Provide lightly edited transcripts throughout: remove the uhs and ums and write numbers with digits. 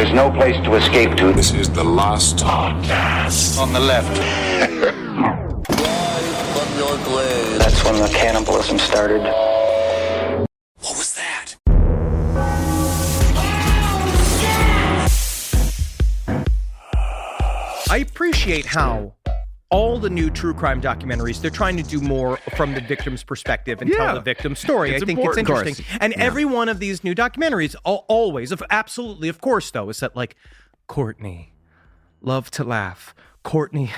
There's no place to escape to. This is the last podcast. On the left. From your grave. That's when the cannibalism started. What was that? I appreciate how all the new true crime documentaries, they're trying to do more from the victim's perspective and tell the victim's story. I think it's interesting. And every one of these new documentaries, always, absolutely, of course, though, is that like, Courtney, love to laugh. Courtney,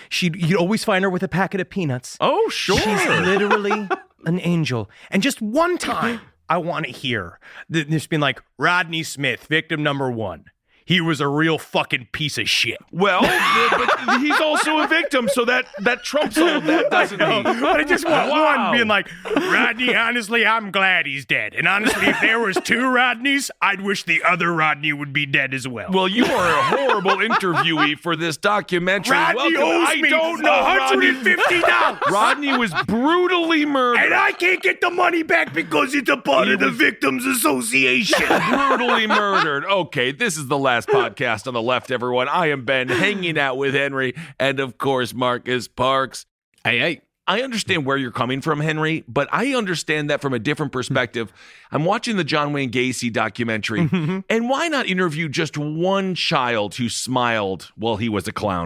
you'd always find her with a packet of peanuts. Oh, sure. She's literally an angel. And just one time, I want to hear this being like, Rodney Smith, victim number 1. He was a real fucking piece of shit. Well, but he's also a victim, so that trumps all of that, doesn't he? But I just want one being like, Rodney, honestly, I'm glad he's dead. And honestly, if there was 2 Rodneys, I'd wish the other Rodney would be dead as well. Well, you are a horrible interviewee for this documentary. Rodney owes me $150. Rodney was brutally murdered. And I can't get the money back because it's a part of the Victims Association. Brutally murdered. Okay, this is the last podcast on the left, everyone. I am Ben, hanging out with Henry, and of course, Marcus Parks. Hey, I understand where you're coming from, Henry, but I understand that from a different perspective. I'm watching the John Wayne Gacy documentary, and why not interview just one child who smiled while he was a clown?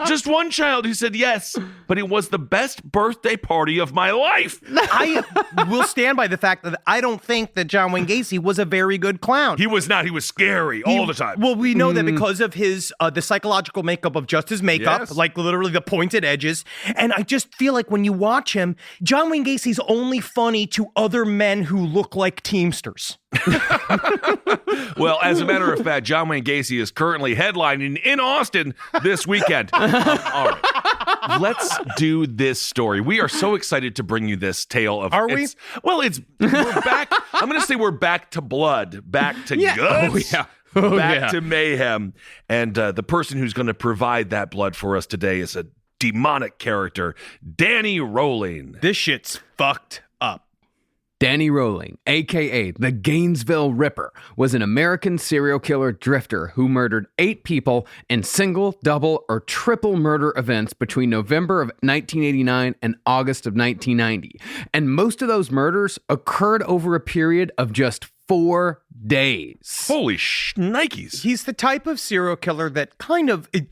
just one child who said yes, but it was the best birthday party of my life. I will stand by the fact that I don't think that John Wayne Gacy was a very good clown. He was not. He was scary all the time. Well, we know that because of his the psychological makeup of just his makeup, Yes. like literally the pointed edges. And I just feel like when you watch him, John Wayne Gacy's only funny to other men who look like Teamsters. Well, as a matter of fact, John Wayne Gacy is currently headlining in Austin this weekend. All right. Let's do this story. We are so excited to bring you this tale of... Are we? We're back. I'm going to say we're back to blood, back to guts. Back to mayhem. And the person who's going to provide that blood for us today is a demonic character, Danny Rolling. This shit's fucked up. Danny Rolling, a.k.a. the Gainesville Ripper, was an American serial killer drifter who murdered 8 people in single, double, or triple murder events between November of 1989 and August of 1990. And most of those murders occurred over a period of just 4 days. Holy shnikes. He's the type of serial killer that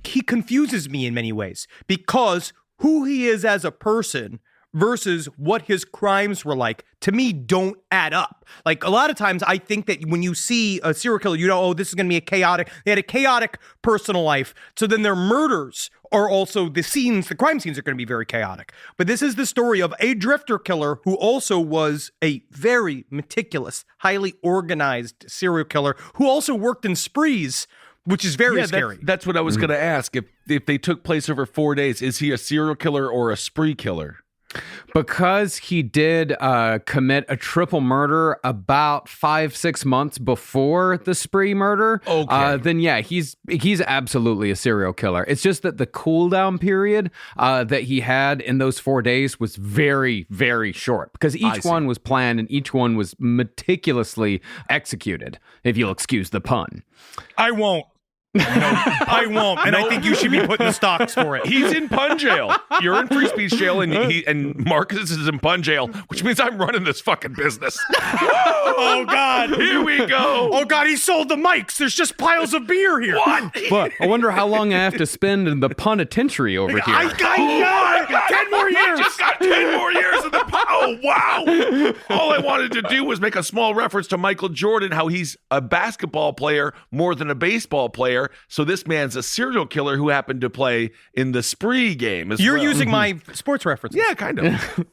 he confuses me in many ways because who he is as a person versus what his crimes were like, to me, don't add up. Like, a lot of times, I think that when you see a serial killer, you know, oh, this is going to be they had a chaotic personal life, so then their murders are also, the crime scenes are going to be very chaotic. But this is the story of a drifter killer who also was a very meticulous, highly organized serial killer who also worked in sprees, which is very scary. That's what I was going to ask. If they took place over 4 days, is he a serial killer or a spree killer? Because he did commit a triple murder about 5-6 months before the spree murder, then yeah, he's absolutely a serial killer. It's just that the cool down period that he had in those 4 days was very, very short because each one was planned and each one was meticulously executed, if you'll excuse the pun. I won't. No, I won't, and I think you should be putting the stocks for it. He's in pun jail. You're in free speech jail, and Marcus is in pun jail, which means I'm running this fucking business. Oh, God. Here we go. Oh, God, he sold the mics. There's just piles of beer here. What? But I wonder how long I have to spend in the penitentiary over here. I got 10 more years. I just got 10 more years of the Oh, wow. All I wanted to do was make a small reference to Michael Jordan, how he's a basketball player more than a baseball player. So this man's a serial killer who happened to play in the spree game as You're well. using my sports references. Yeah, kind of.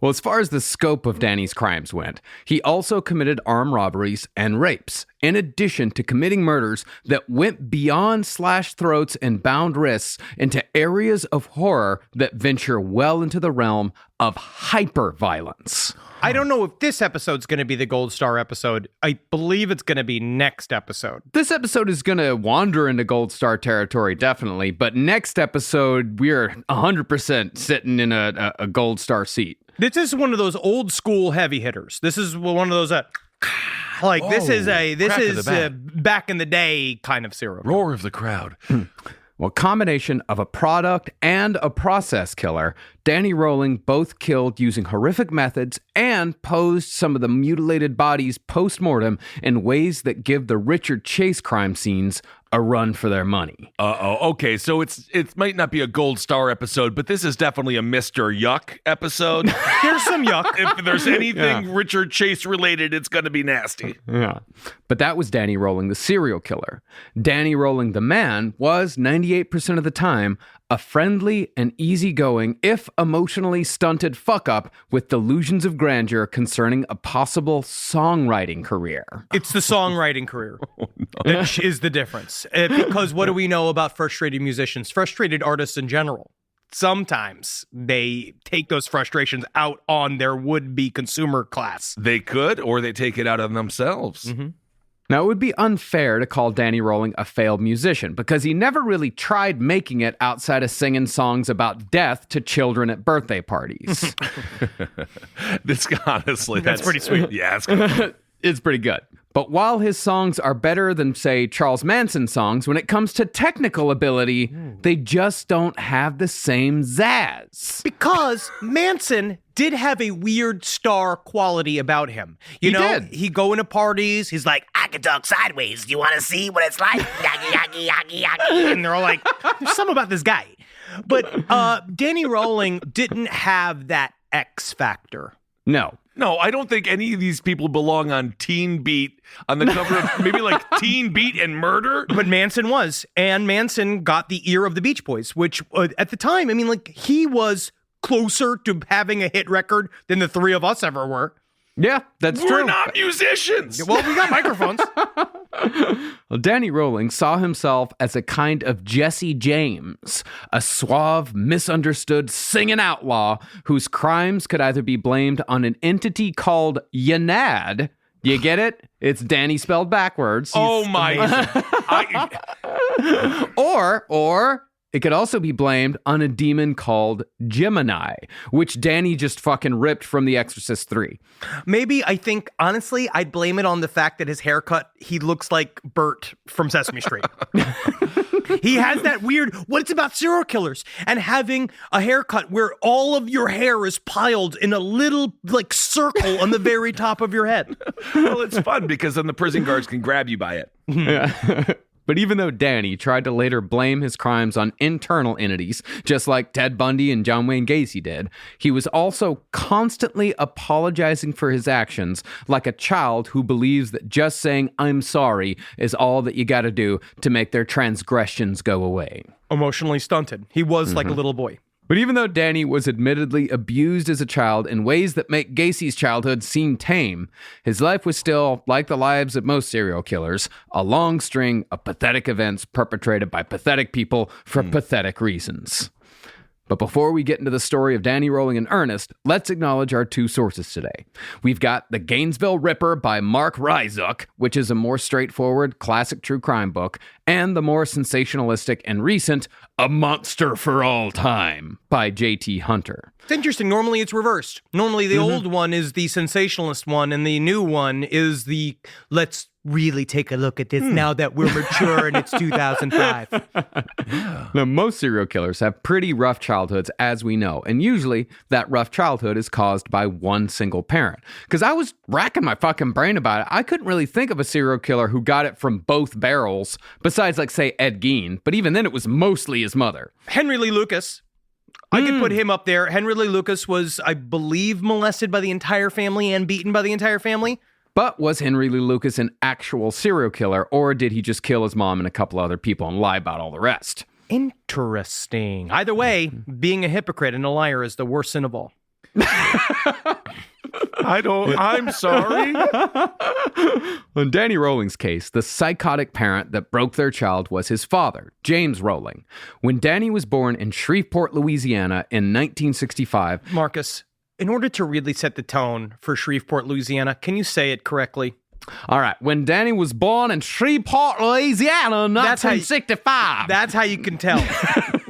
Well, as far as the scope of Danny's crimes went, he also committed armed robberies and rapes, in addition to committing murders that went beyond slashed throats and bound wrists into areas of horror that venture well into the realm of hyper-violence. I don't know if this episode's going to be the Gold Star episode. I believe it's going to be next episode. This episode is going to wander into Gold Star territory, definitely, but next episode, we're 100% sitting in a Gold Star seat. This is one of those old school heavy hitters. This is one of those Like this Whoa, is crack of the bat. back in the day kind of serial killer. Roar of the crowd. Well, combination of a product and a process killer, Danny Rowling both killed using horrific methods and posed some of the mutilated bodies post-mortem in ways that give the Richard Chase crime scenes a run for their money. Okay, so it might not be a gold star episode, but this is definitely a Mr. Yuck episode. There's some yuck. If there's anything Richard Chase related, it's going to be nasty. Yeah. But that was Danny Rowling, the serial killer. Danny Rowling, the man, was 98% of the time a friendly and easygoing, if emotionally stunted fuck-up with delusions of grandeur concerning a possible songwriting career. It's the songwriting career that is the difference. Because what do we know about frustrated musicians? Frustrated artists in general. Sometimes they take those frustrations out on their would-be consumer class. They could, or they take it out on themselves. Mm-hmm. Now, it would be unfair to call Danny Rowling a failed musician because he never really tried making it outside of singing songs about death to children at birthday parties. This honestly, That's pretty sweet. Yeah, it's good. It's pretty good. But while his songs are better than, say, Charles Manson's songs, when it comes to technical ability, they just don't have the same zazz. Because Manson did have a weird star quality about him. You know, did. He'd go into parties, he's like, I can talk sideways. Do you want to see what it's like? Yaki, yaki, yaki, yaki. And they're all like, there's something about this guy. But Danny Rowling didn't have that X factor. No. No, I don't think any of these people belong on Teen Beat on the cover of maybe like Teen Beat and Murder. But Manson was. And Manson got the ear of the Beach Boys, which at the time, I mean, like, he was closer to having a hit record than the three of us ever were. Yeah, that's We're true. not musicians. Well, we got microphones. Well, Danny Rowling saw himself as a kind of Jesse James, a suave, misunderstood singing outlaw whose crimes could either be blamed on an entity called Yanad. You get it? It's Danny spelled backwards. Oh my. Or it could also be blamed on a demon called Gemini, which Danny just fucking ripped from The Exorcist 3. Maybe, I think, honestly, I'd blame it on the fact that his haircut, he looks like Bert from Sesame Street. He has that weird, what's about serial killers and having a haircut where all of your hair is piled in a little, like, circle on the very top of your head. Well, it's fun because then the prison guards can grab you by it. Yeah. But even though Danny tried to later blame his crimes on internal entities, just like Ted Bundy and John Wayne Gacy did, he was also constantly apologizing for his actions like a child who believes that just saying "I'm sorry" is all that you got to do to make their transgressions go away. Emotionally stunted. He was like a little boy. But even though Danny was admittedly abused as a child in ways that make Gacy's childhood seem tame, his life was still, like the lives of most serial killers, a long string of pathetic events perpetrated by pathetic people for pathetic reasons. But before we get into the story of Danny Rowling in earnest, let's acknowledge our two sources today. We've got The Gainesville Ripper by Mark Ryzuk, which is a more straightforward, classic true crime book, and the more sensationalistic and recent A Monster for All Time by J.T. Hunter. It's interesting. Normally it's reversed. Normally the old one is the sensationalist one, and the new one is the let's really take a look at this now that we're mature and it's 2005. Now, most serial killers have pretty rough childhoods, as we know, and usually that rough childhood is caused by one single parent. Because I was racking my fucking brain about it. I couldn't really think of a serial killer who got it from both barrels, besides, like, say, Ed Gein, but even then it was mostly his mother. Henry Lee Lucas. I could put him up there. Henry Lee Lucas was, I believe, molested by the entire family and beaten by the entire family. But was Henry Lee Lucas an actual serial killer, or did he just kill his mom and a couple other people and lie about all the rest? Interesting. Either way, being a hypocrite and a liar is the worst sin of all. I'm sorry. In Danny Rowling's case, the psychotic parent that broke their child was his father, James Rowling. When Danny was born in Shreveport, Louisiana in 1965... Marcus, in order to really set the tone for Shreveport, Louisiana, can you say it correctly? All right, when Danny was born in Shreveport, Louisiana in 1965. That's how you can tell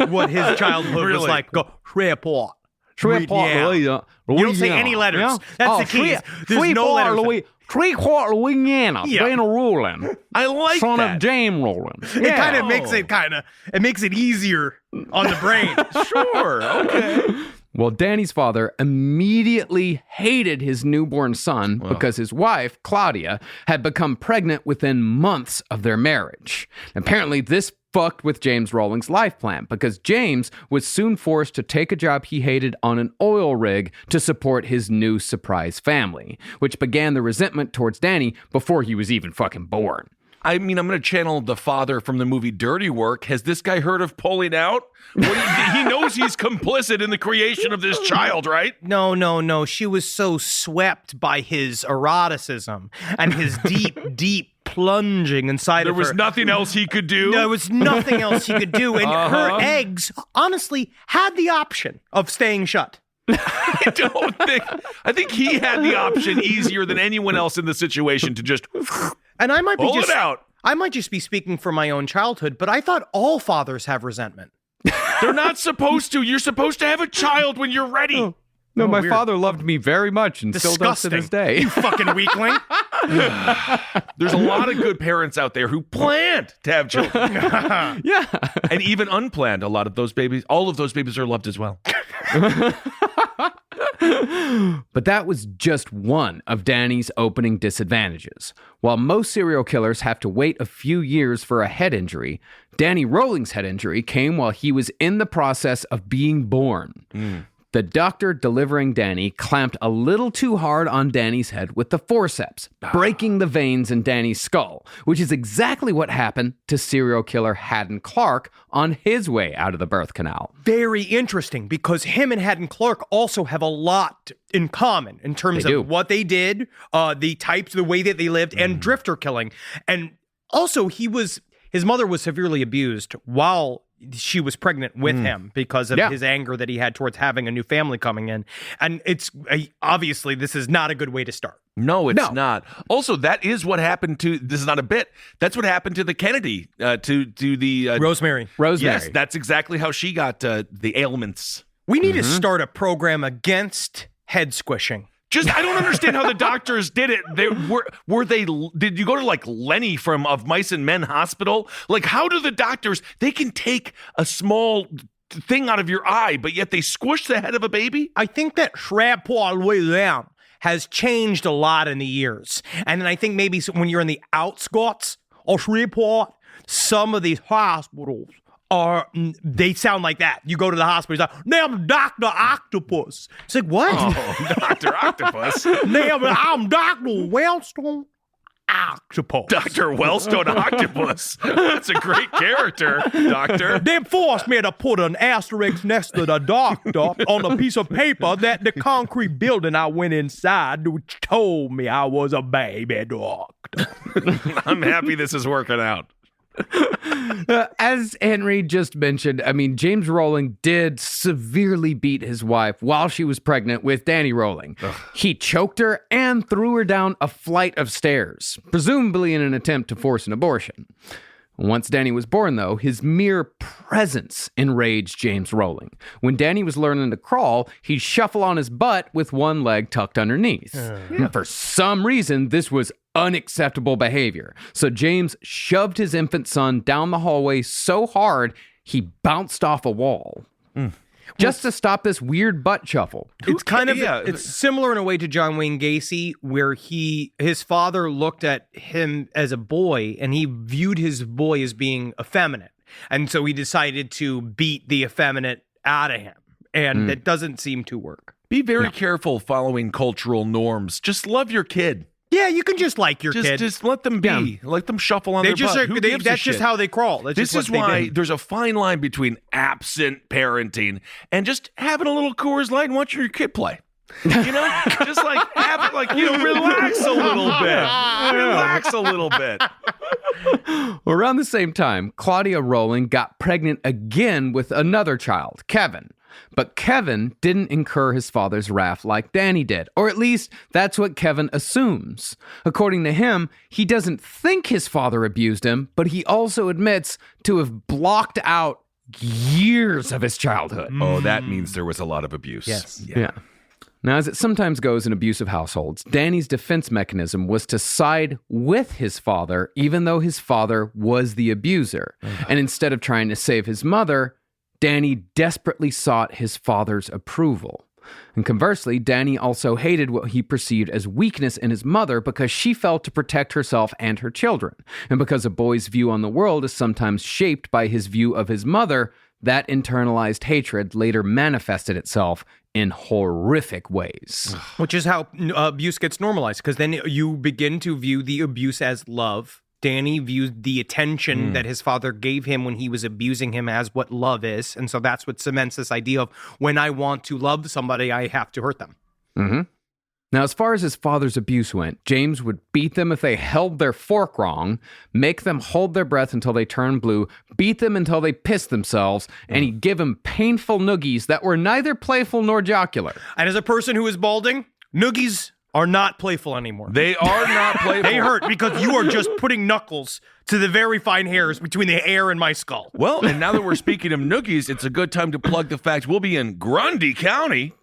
what his childhood was like. Go, Shreveport. Shreveport, Louisiana. You don't say any letters. Yeah. That's the key. There's no letters. Three-quarter Louisiana, Yeah. Dana Rowland, I like son that. of James Rowland. It kind of makes it easier on the brain. Sure. Okay. Well, Danny's father immediately hated his newborn son because his wife, Claudia, had become pregnant within months of their marriage. Apparently, this fucked with James Rowling's life plan because James was soon forced to take a job he hated on an oil rig to support his new surprise family, which began the resentment towards Danny before he was even fucking born. I mean, I'm going to channel the father from the movie Dirty Work. Has this guy heard of pulling out? He knows he's complicit in the creation of this child, right? No. She was so swept by his eroticism and his deep plunging inside There of her. was nothing else he could do. There was nothing else he could do. And her eggs, honestly, had the option of staying shut. I think he had the option easier than anyone else in the situation to just And I might be pull just it out. I might just be speaking from my own childhood, but I thought all fathers have resentment. They're not supposed to. You're supposed to have a child when you're ready. No, my weird. father loved me very much and still does to Disgusting. this day. You fucking weakling. There's a lot of good parents out there who planned to have children. Yeah. And even unplanned, all of those babies are loved as well. But that was just one of Danny's opening disadvantages. While most serial killers have to wait a few years for a head injury, Danny Rowling's head injury came while he was in the process of being born. The doctor delivering Danny clamped a little too hard on Danny's head with the forceps, breaking the veins in Danny's skull, which is exactly what happened to serial killer Haddon Clark on his way out of the birth canal. Very interesting, because him and Haddon Clark also have a lot in common in terms They do. of what they did, the types, the way that they lived, and drifter killing. And also, his mother was severely abused while she was pregnant with him because of his anger that he had towards having a new family coming in. And it's obviously, this is not a good way to start. No, it's not. Also, that is what happened to, this is not a bit, that's what happened to the Kennedy, to the... Rosemary. Yes, that's exactly how she got the ailments. We need to start a program against head squishing. Just, I don't understand how the doctors did it. Did you go to like Lenny from Of Mice and Men Hospital? Like, how do the doctors, they can take a small thing out of your eye, but yet they squish the head of a baby? I think that Shrappoir has changed a lot in the years. And then I think maybe when you're in the outskirts of Shreveport, some of these hospitals they sound like that. You go to the hospital, it's like, "Name Dr. Octopus." It's like, what? Oh, Dr. Octopus. I'm Dr. Wellstone Octopus. Dr. Wellstone Octopus. That's a great character, Doctor. They forced me to put an asterisk next to the doctor on a piece of paper that the concrete building I went inside told me I was a baby doctor. I'm happy this is working out. As Henry just mentioned, I mean, James Rowling did severely beat his wife while she was pregnant with Danny Rowling. He choked her and threw her down a flight of stairs, presumably in an attempt to force an abortion. Once Danny was born, though, his mere presence enraged James Rowling. When Danny was learning to crawl, he'd shuffle on his butt with one leg tucked underneath. And for some reason, this was unacceptable behavior. So James shoved his infant son down the hallway so hard, he bounced off a wall. Just to stop this weird butt shuffle. It's kind of yeah. it's similar in a way to John Wayne Gacy, where his father looked at him as a boy and he viewed his boy as being effeminate, and so he decided to beat the effeminate out of him, and that doesn't seem to work. Be very careful following cultural norms. Just love your kid. Yeah, you can just like your kid. Just let them be. Let them shuffle on They their just butt. Who gives a that's just shit? how they crawl. That's This just is what they why do. there's a fine line between absent parenting and just having a little Coors Light and watching your kid play. You know, just like have it, like, you know, relax a little bit. Relax a little bit. Around the same time, Claudia Rowling got pregnant again with another child, Kevin. But Kevin didn't incur his father's wrath like Danny did, or at least that's what Kevin assumes. According to him, he doesn't think his father abused him, but he also admits to have blocked out years of his childhood. Oh, that means there was a lot of abuse. Yes. Yeah. Now, as it sometimes goes in abusive households, Danny's defense mechanism was to side with his father, even though his father was the abuser. And instead of trying to save his mother, Danny desperately sought his father's approval. And conversely, Danny also hated what he perceived as weakness in his mother because she felt to protect herself and her children. And because a boy's view on the world is sometimes shaped by his view of his mother, that internalized hatred later manifested itself in horrific ways. Which is how abuse gets normalized, because then you begin to view the abuse as love. Danny viewed the attention that his father gave him when he was abusing him as what love is. And so that's what cements this idea of when I want to love somebody, I have to hurt them. Mm-hmm. Now, as far as his father's abuse went, James would beat them if they held their fork wrong, make them hold their breath until they turned blue, beat them until they pissed themselves, and he'd give them painful noogies that were neither playful nor jocular. And as a person who is balding, noogies are not playful anymore. They are not playful. They hurt because you are just putting knuckles to the very fine hairs between the hair and my skull. Well, and now that we're speaking of noogies, it's a good time to plug the fact we'll be in Grundy County.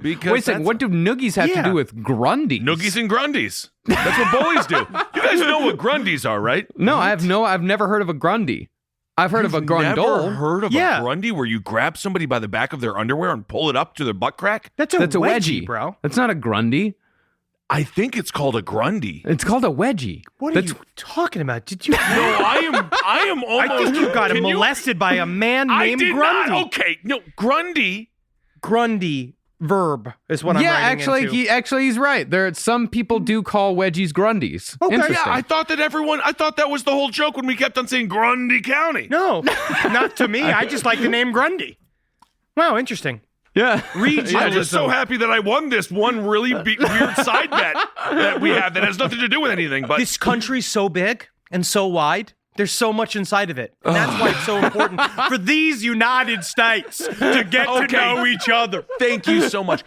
Because Wait a second, what do noogies have to do with Grundies? Noogies and Grundies. That's what bullies do. You guys know what Grundies are, right? No, I've never heard of a Grundy. I've heard of a Grundle. Never heard of a Grundy where you grab somebody by the back of their underwear and pull it up to their butt crack? That's a wedgie, bro. That's not a Grundy. I think it's called a Grundy. It's called a wedgie. What are you talking about? Did you? No, I am almost. I think you got molested by a man named Grundy. Not. Okay, no, Grundy. Grundy verb is what I'm writing into. He's right. Some people do call wedgies Grundies. Okay. Interesting. Yeah, I thought that was the whole joke when we kept on saying Grundy County. No, not to me. I just like the name Grundy. Wow, interesting. Yeah. I'm just so happy that I won this one really weird side bet that we have that has nothing to do with anything. But this country's so big and so wide. There's so much inside of it. And that's why it's so important for these United States to get to know each other. Thank you so much.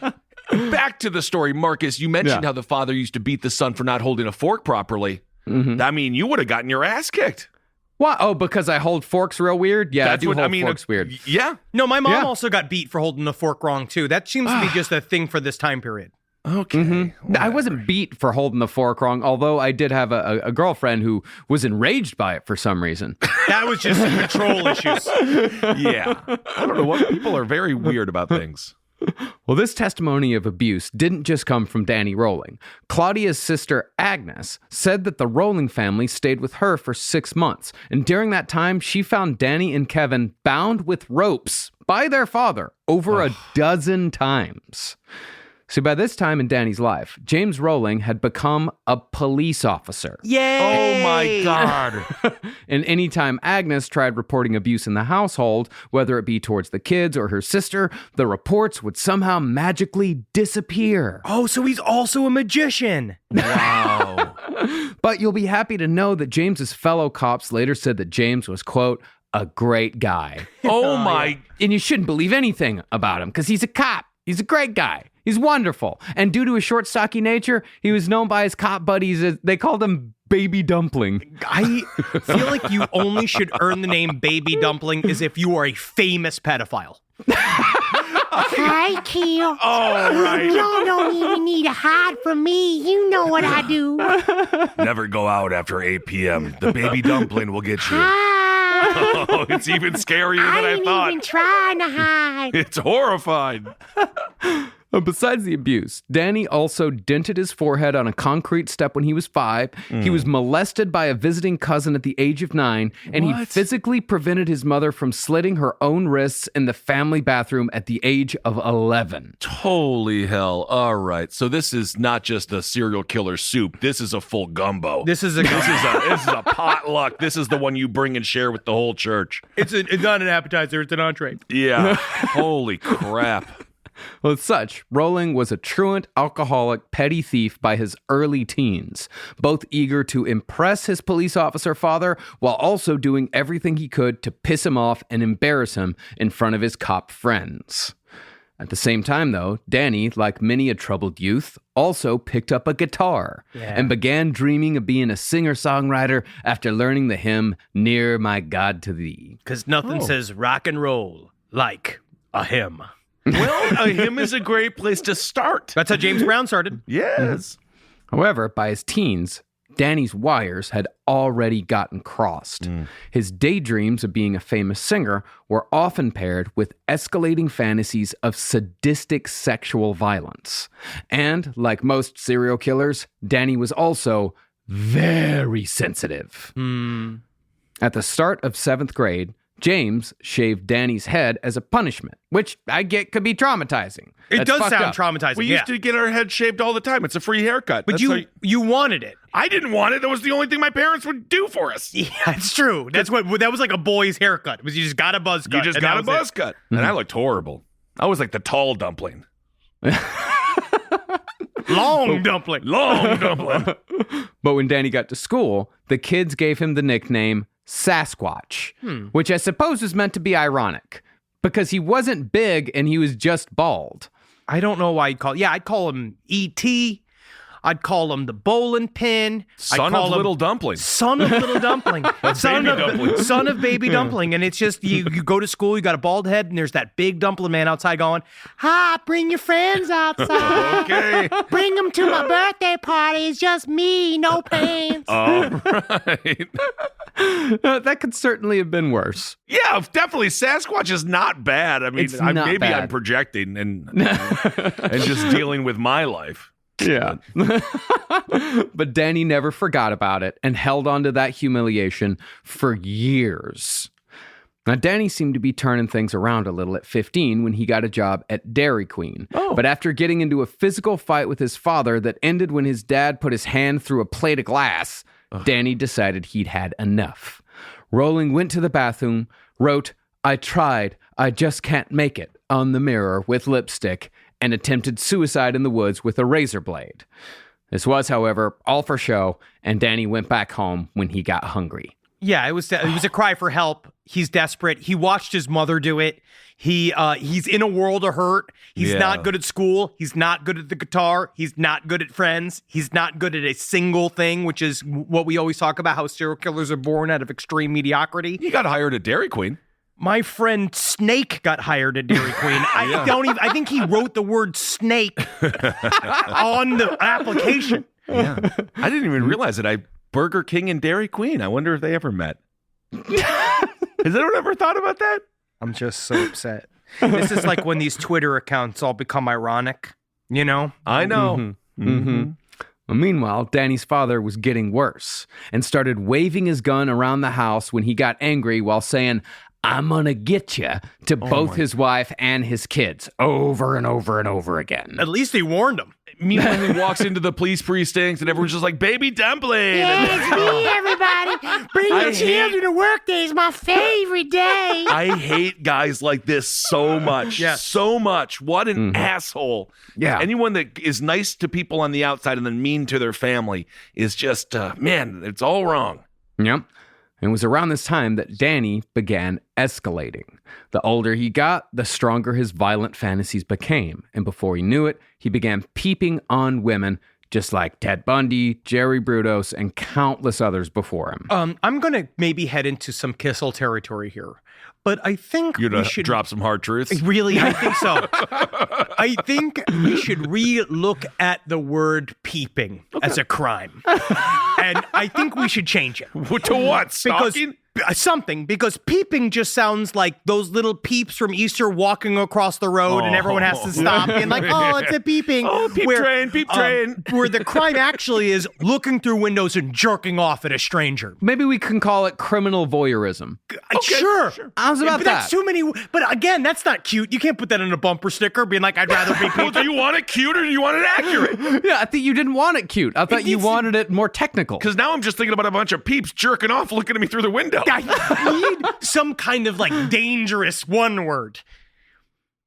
Back to the story, Marcus. You mentioned how the father used to beat the son for not holding a fork properly. Mm-hmm. I mean, you would have gotten your ass kicked. What? Oh, because I hold forks real weird? Yeah, that's I do hold forks weird. Yeah. No, my mom also got beat for holding the fork wrong, too. That seems to be just a thing for this time period. Okay. Mm-hmm. I wasn't beat for holding the fork wrong, although I did have a girlfriend who was enraged by it for some reason. That was just control issues. Yeah. I don't know what people are very weird about things. Well, this testimony of abuse didn't just come from Danny Rolling. Claudia's sister, Agnes, said that the Rolling family stayed with her for 6 months. And during that time, she found Danny and Kevin bound with ropes by their father over a dozen times. So by this time in Danny's life, James Rolling had become a police officer. Yay! Oh my God. And anytime Agnes tried reporting abuse in the household, whether it be towards the kids or her sister, the reports would somehow magically disappear. Oh, so he's also a magician. Wow. But you'll be happy to know that James's fellow cops later said that James was, quote, a great guy. Oh my. And you shouldn't believe anything about him because he's a cop. He's a great guy. He's wonderful. And due to his short, stocky nature, he was known by his cop buddies as, they called him Baby Dumpling. I feel like you only should earn the name Baby Dumpling is if you are a famous pedophile. Hi, Keel. Oh, right. Y'all don't even need to hide from me. You know what I do. Never go out after 8 p.m. The Baby Dumpling will get you. Hi. Oh, it's even scarier than I ain't thought. even trying to hide. It's horrifying. Besides the abuse, Danny also dented his forehead on a concrete step when he was 5. He was molested by a visiting cousin at the age of 9, and he physically prevented his mother from slitting her own wrists in the family bathroom at the age of 11. Holy hell. All right. So this is not just a serial killer soup. This is a full gumbo. This is a potluck. This is the one you bring and share with the whole church. It's not an appetizer, it's an entree. Yeah. Holy crap. Well, as such, Rolling was a truant, alcoholic, petty thief by his early teens, both eager to impress his police officer father while also doing everything he could to piss him off and embarrass him in front of his cop friends. At the same time, though, Danny, like many a troubled youth, also picked up a guitar and began dreaming of being a singer-songwriter after learning the hymn, Near My God to Thee. Because nothing says rock and roll like a hymn. Well, him is a great place to start. That's how James Brown started. Yes. However, by his teens, Danny's wires had already gotten crossed. His daydreams of being a famous singer were often paired with escalating fantasies of sadistic sexual violence. And, like most serial killers, Danny was also very sensitive. At the start of 7th grade, James shaved Danny's head as a punishment, which I get could be traumatizing. It That's does fucked sound up. traumatizing. We yeah. used to get our heads shaved all the time. It's a free haircut. But That's you wanted it. I didn't want it. That was the only thing my parents would do for us. Yeah, it's true. That was like a boy's haircut. Was you just got a buzz cut. You just and got that a was buzz it. cut. And I looked horrible. I was like the tall dumpling. Long dumpling. Long dumpling. But when Danny got to school, the kids gave him the nickname Sasquatch, which I suppose is meant to be ironic because he wasn't big and he was just bald. I don't know why I'd call him E.T. I'd call him the bowling pin. Son of Little Dumpling. Son of Little Dumpling. Dumpling. Son of Baby Dumpling. And it's just, you go to school, you got a bald head, and there's that big dumpling man outside going, Hi, bring your friends outside. Okay. Bring them to my birthday party. It's just me, no pants. All right. That could certainly have been worse. Yeah, definitely. Sasquatch is not bad. I mean, It's not maybe bad. I'm projecting and just dealing with my life. Yeah. But Danny never forgot about it and held on to that humiliation for years. Now, Danny seemed to be turning things around a little at 15 when he got a job at Dairy Queen. But after getting into a physical fight with his father that ended when his dad put his hand through a plate of glass, Danny decided he'd had enough. Rowling went to the bathroom, wrote, "I tried, I just can't make it," on the mirror with lipstick, and attempted suicide in the woods with a razor blade. This was, however, all for show, and Danny went back home when he got hungry. yeah, it was a cry for help. He's desperate. He watched his mother do it. He's in a world of hurt. He's Yeah. not good at school. He's not good at the guitar. He's not good at friends. He's not good at a single thing, which is what we always talk about, how serial killers are born out of extreme mediocrity. You got hired at Dairy Queen. My friend Snake got hired at Dairy Queen. I think he wrote the word snake on the application. Yeah. I didn't even realize it. Burger King and Dairy Queen. I wonder if they ever met. Has anyone ever thought about that? I'm just so upset. This is like when these Twitter accounts all become ironic, you know? I know. Well, meanwhile, Danny's father was getting worse and started waving his gun around the house when he got angry while saying, "I'm gonna get you," to both his wife and his kids over and over and over again. At least he warned him. Meanwhile, he walks into the police precinct and everyone's just like, "Baby dumpling." Yeah, it's me, everybody. Bring I your children to work day. It's my favorite day. I hate guys like this so much. Yes. So much. What an asshole. Yeah. Anyone that is nice to people on the outside and then mean to their family is just, man, it's all wrong. Yep. It was around this time that Danny began escalating. The older he got, the stronger his violent fantasies became. And before he knew it, he began peeping on women just like Ted Bundy, Jerry Brudos, and countless others before him. I'm going to maybe head into some Kissel territory here, but I think You we to should drop some hard truths. Really, I think so. I think we should re-look at the word peeping as a crime. And I think we should change it. To what? Stalking? Because peeping just sounds like those little peeps from Easter walking across the road and everyone has to stop being like, oh, it's a peeping. Oh, peep train, peep train. Where the crime actually is looking through windows and jerking off at a stranger. Maybe we can call it criminal voyeurism. Sure. How's about But that? that's too many. But again, that's not cute. You can't put that in a bumper sticker being like, I'd rather be Well, do peeping. you want it cute or do you want it accurate? Yeah, I think you didn't want it cute. I thought you wanted it more technical. Because now I'm just thinking about a bunch of peeps jerking off looking at me through the window. I need some kind of like dangerous one word.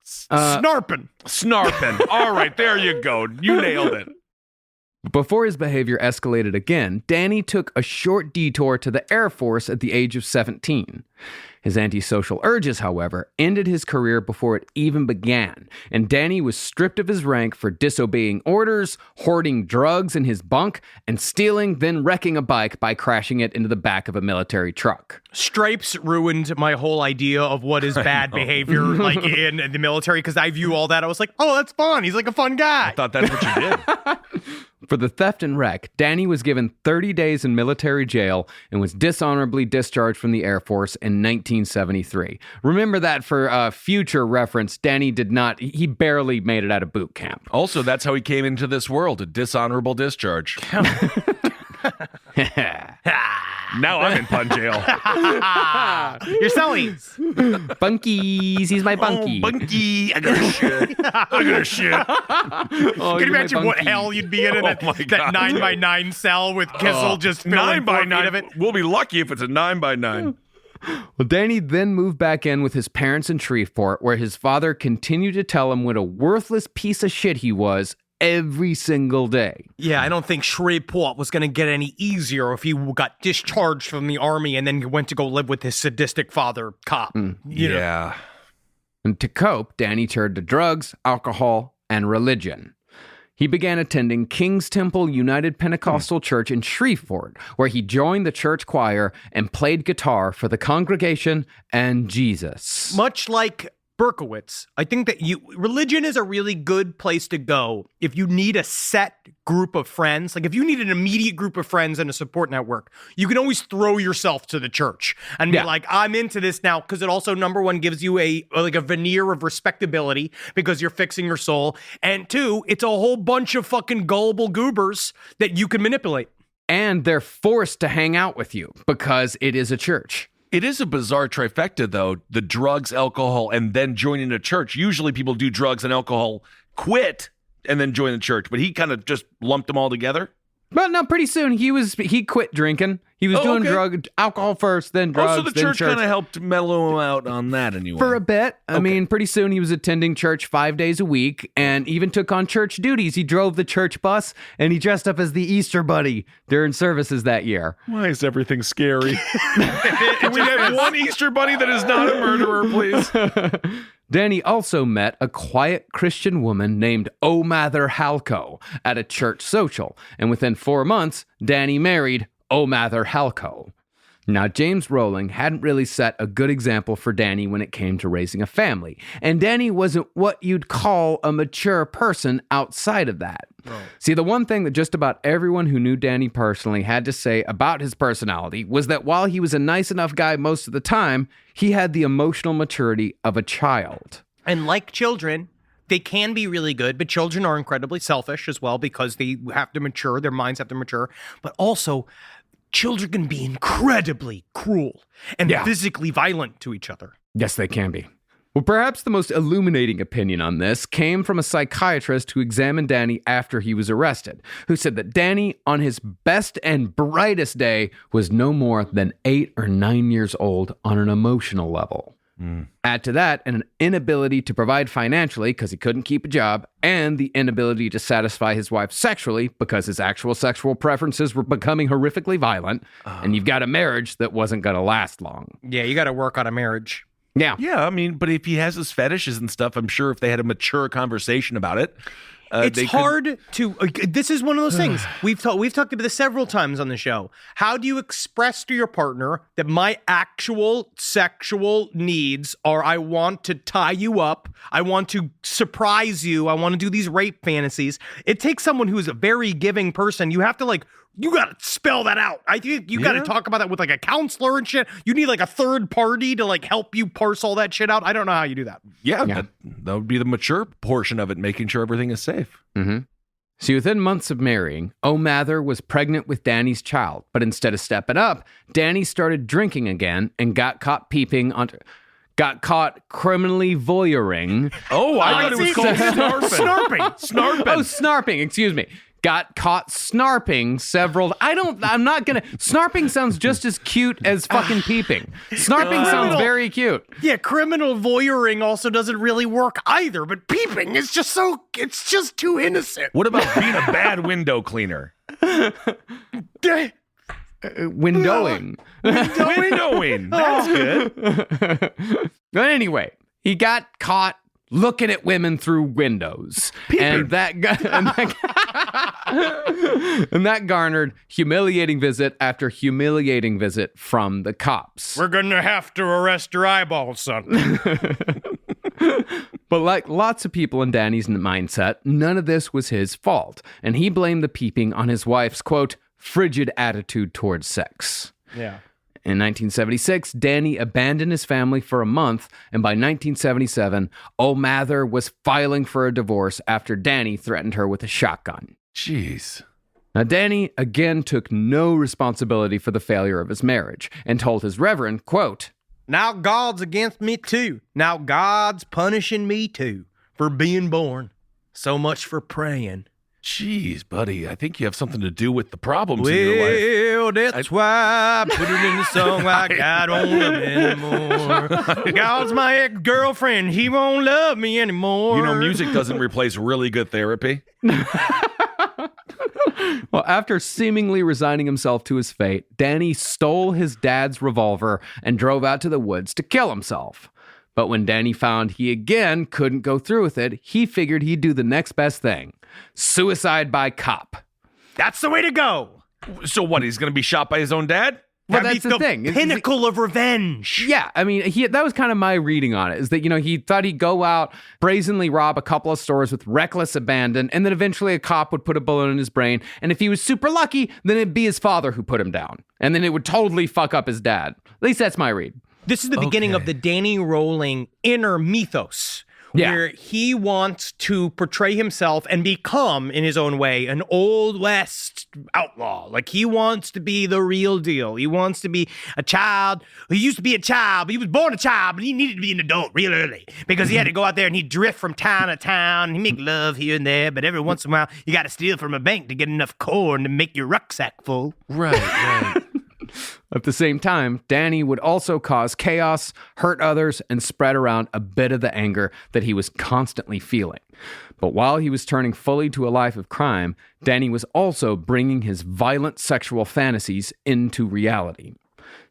Snarping. Snarping. All right, there you go. You nailed it. Before his behavior escalated again, Danny took a short detour to the Air Force at the age of 17. His antisocial urges, however, ended his career before it even began, and Danny was stripped of his rank for disobeying orders, hoarding drugs in his bunk, and stealing, then wrecking a bike by crashing it into the back of a military truck. Stripes ruined my whole idea of what is bad behavior like in the military, because I view all that. I was like, oh, that's fun. He's like a fun guy. I thought that's what you did. For the theft and wreck, Danny was given 30 days in military jail and was dishonorably discharged from the Air Force in 1973. Remember that for future reference, Danny he barely made it out of boot camp. Also, that's how he came into this world, a dishonorable discharge. Now I'm in pun jail. You're selling. Bunkies, he's my bunkie. Oh, bunkie, I got a shit. I got a shit. Oh, Can you you're my imagine what bunkie. hell you'd be in that my God. 9x9 cell with Kissel just filling 4 feet of it? We'll be lucky if it's a 9x9. Well, Danny then moved back in with his parents in Shreveport, where his father continued to tell him what a worthless piece of shit he was every single day. Yeah, I don't think Shreveport was going to get any easier if he got discharged from the army and then went to go live with his sadistic father, cop. You know. Yeah. And to cope, Danny turned to drugs, alcohol, and religion. He began attending King's Temple United Pentecostal Church in Shreveport, where he joined the church choir and played guitar for the congregation and Jesus. Much like Berkowitz, I think that religion is a really good place to go if you need a set group of friends. Like if you need an immediate group of friends and a support network, you can always throw yourself to the church and be like, I'm into this now, because it also, number one, gives you a veneer of respectability because you're fixing your soul, and two, it's a whole bunch of fucking gullible goobers that you can manipulate. And they're forced to hang out with you because it is a church. It is a bizarre trifecta, though. The drugs, alcohol, and then joining a church. Usually people do drugs and alcohol, quit, and then join the church. But he kind of just lumped them all together. But no, pretty soon he quit drinking. He was doing alcohol first, then drugs, so the then church kind of helped mellow him out on that anyway. For a bit. I mean, pretty soon he was attending church 5 days a week and even took on church duties. He drove the church bus and he dressed up as the Easter Bunny during services that year. Why is everything scary? Can we have one Easter bunny that is not a murderer, please? Danny also met a quiet Christian woman named O Mather Halco at a church social, and within 4 months, Danny married O Mather Halco. Now, James Rowling hadn't really set a good example for Danny when it came to raising a family, and Danny wasn't what you'd call a mature person outside of that. Oh. See, the one thing that just about everyone who knew Danny personally had to say about his personality was that while he was a nice enough guy most of the time, he had the emotional maturity of a child. And like children, they can be really good, but children are incredibly selfish as well because they have to mature, their minds have to mature, but also children can be incredibly cruel and physically violent to each other. Yes, they can be. Well, perhaps the most illuminating opinion on this came from a psychiatrist who examined Danny after he was arrested, who said that Danny, on his best and brightest day, was no more than 8 or 9 years old on an emotional level. Add to that an inability to provide financially because he couldn't keep a job, and the inability to satisfy his wife sexually because his actual sexual preferences were becoming horrifically violent, and you've got a marriage that wasn't going to last long. Yeah, you got to work on a marriage. Yeah. Yeah, I mean, but if he has his fetishes and stuff, I'm sure if they had a mature conversation about it, it's hard to. This is one of those things we've talked about this several times on the show. How do you express to your partner that my actual sexual needs are? I want to tie you up. I want to surprise you. I want to do these rape fantasies. It takes someone who is a very giving person. You have to you got to spell that out. I think you got to talk about that with a counselor and shit. You need a third party to help you parse all that shit out. I don't know how you do that. Yeah. That would be the mature portion of it, making sure everything is safe. Mm-hmm. See, within months of marrying, O Mather was pregnant with Danny's child, but instead of stepping up, Danny started drinking again and got caught criminally voyeuring. Oh, I thought it was called snarping. Snarping. Oh, snarping, excuse me. got caught snarping several. Snarping sounds just as cute as fucking peeping. Snarping sounds very cute. Yeah, criminal voyeuring also doesn't really work either, but peeping is just it's just too innocent. What about being a bad window cleaner? Windowing. Windowing. That's good. But anyway, he got caught looking at women through windows. And that garnered humiliating visit after humiliating visit from the cops. We're gonna have to arrest your eyeballs, son. But like lots of people in Danny's mindset, none of this was his fault. And he blamed the peeping on his wife's, quote, frigid attitude towards sex. Yeah. In 1976, Danny abandoned his family for a month, and by 1977, O'Mather was filing for a divorce after Danny threatened her with a shotgun. Jeez. Now, Danny again took no responsibility for the failure of his marriage and told his reverend, quote, now God's against me too. Now God's punishing me too for being born. So much for praying. Jeez, buddy, I think you have something to do with the problems in your life. Well, that's why I put it in the song like I don't love anymore. God's my ex-girlfriend. He won't love me anymore. You know, music doesn't replace really good therapy. Well, after seemingly resigning himself to his fate, Danny stole his dad's revolver and drove out to the woods to kill himself. But when Danny found he again couldn't go through with it, he figured he'd do the next best thing. Suicide by cop. That's the way to go. So what, he's going to be shot by his own dad? Well, that's the thing. Pinnacle of revenge. Yeah, I mean, that was kind of my reading on it, is that, he thought he'd go out, brazenly rob a couple of stores with reckless abandon, and then eventually a cop would put a bullet in his brain, and if he was super lucky, then it'd be his father who put him down. And then it would totally fuck up his dad. At least that's my read. This is the beginning of the Danny Rowling inner mythos. Yeah. Where he wants to portray himself and become, in his own way, an Old West outlaw. Like, he wants to be the real deal. He wants to be a child. He used to be a child, but he was born a child, but he needed to be an adult real early because he had to go out there and he'd drift from town to town. He'd make love here and there, but every once in a while, you got to steal from a bank to get enough corn to make your rucksack full. Right. At the same time, Danny would also cause chaos, hurt others, and spread around a bit of the anger that he was constantly feeling. But while he was turning fully to a life of crime, Danny was also bringing his violent sexual fantasies into reality.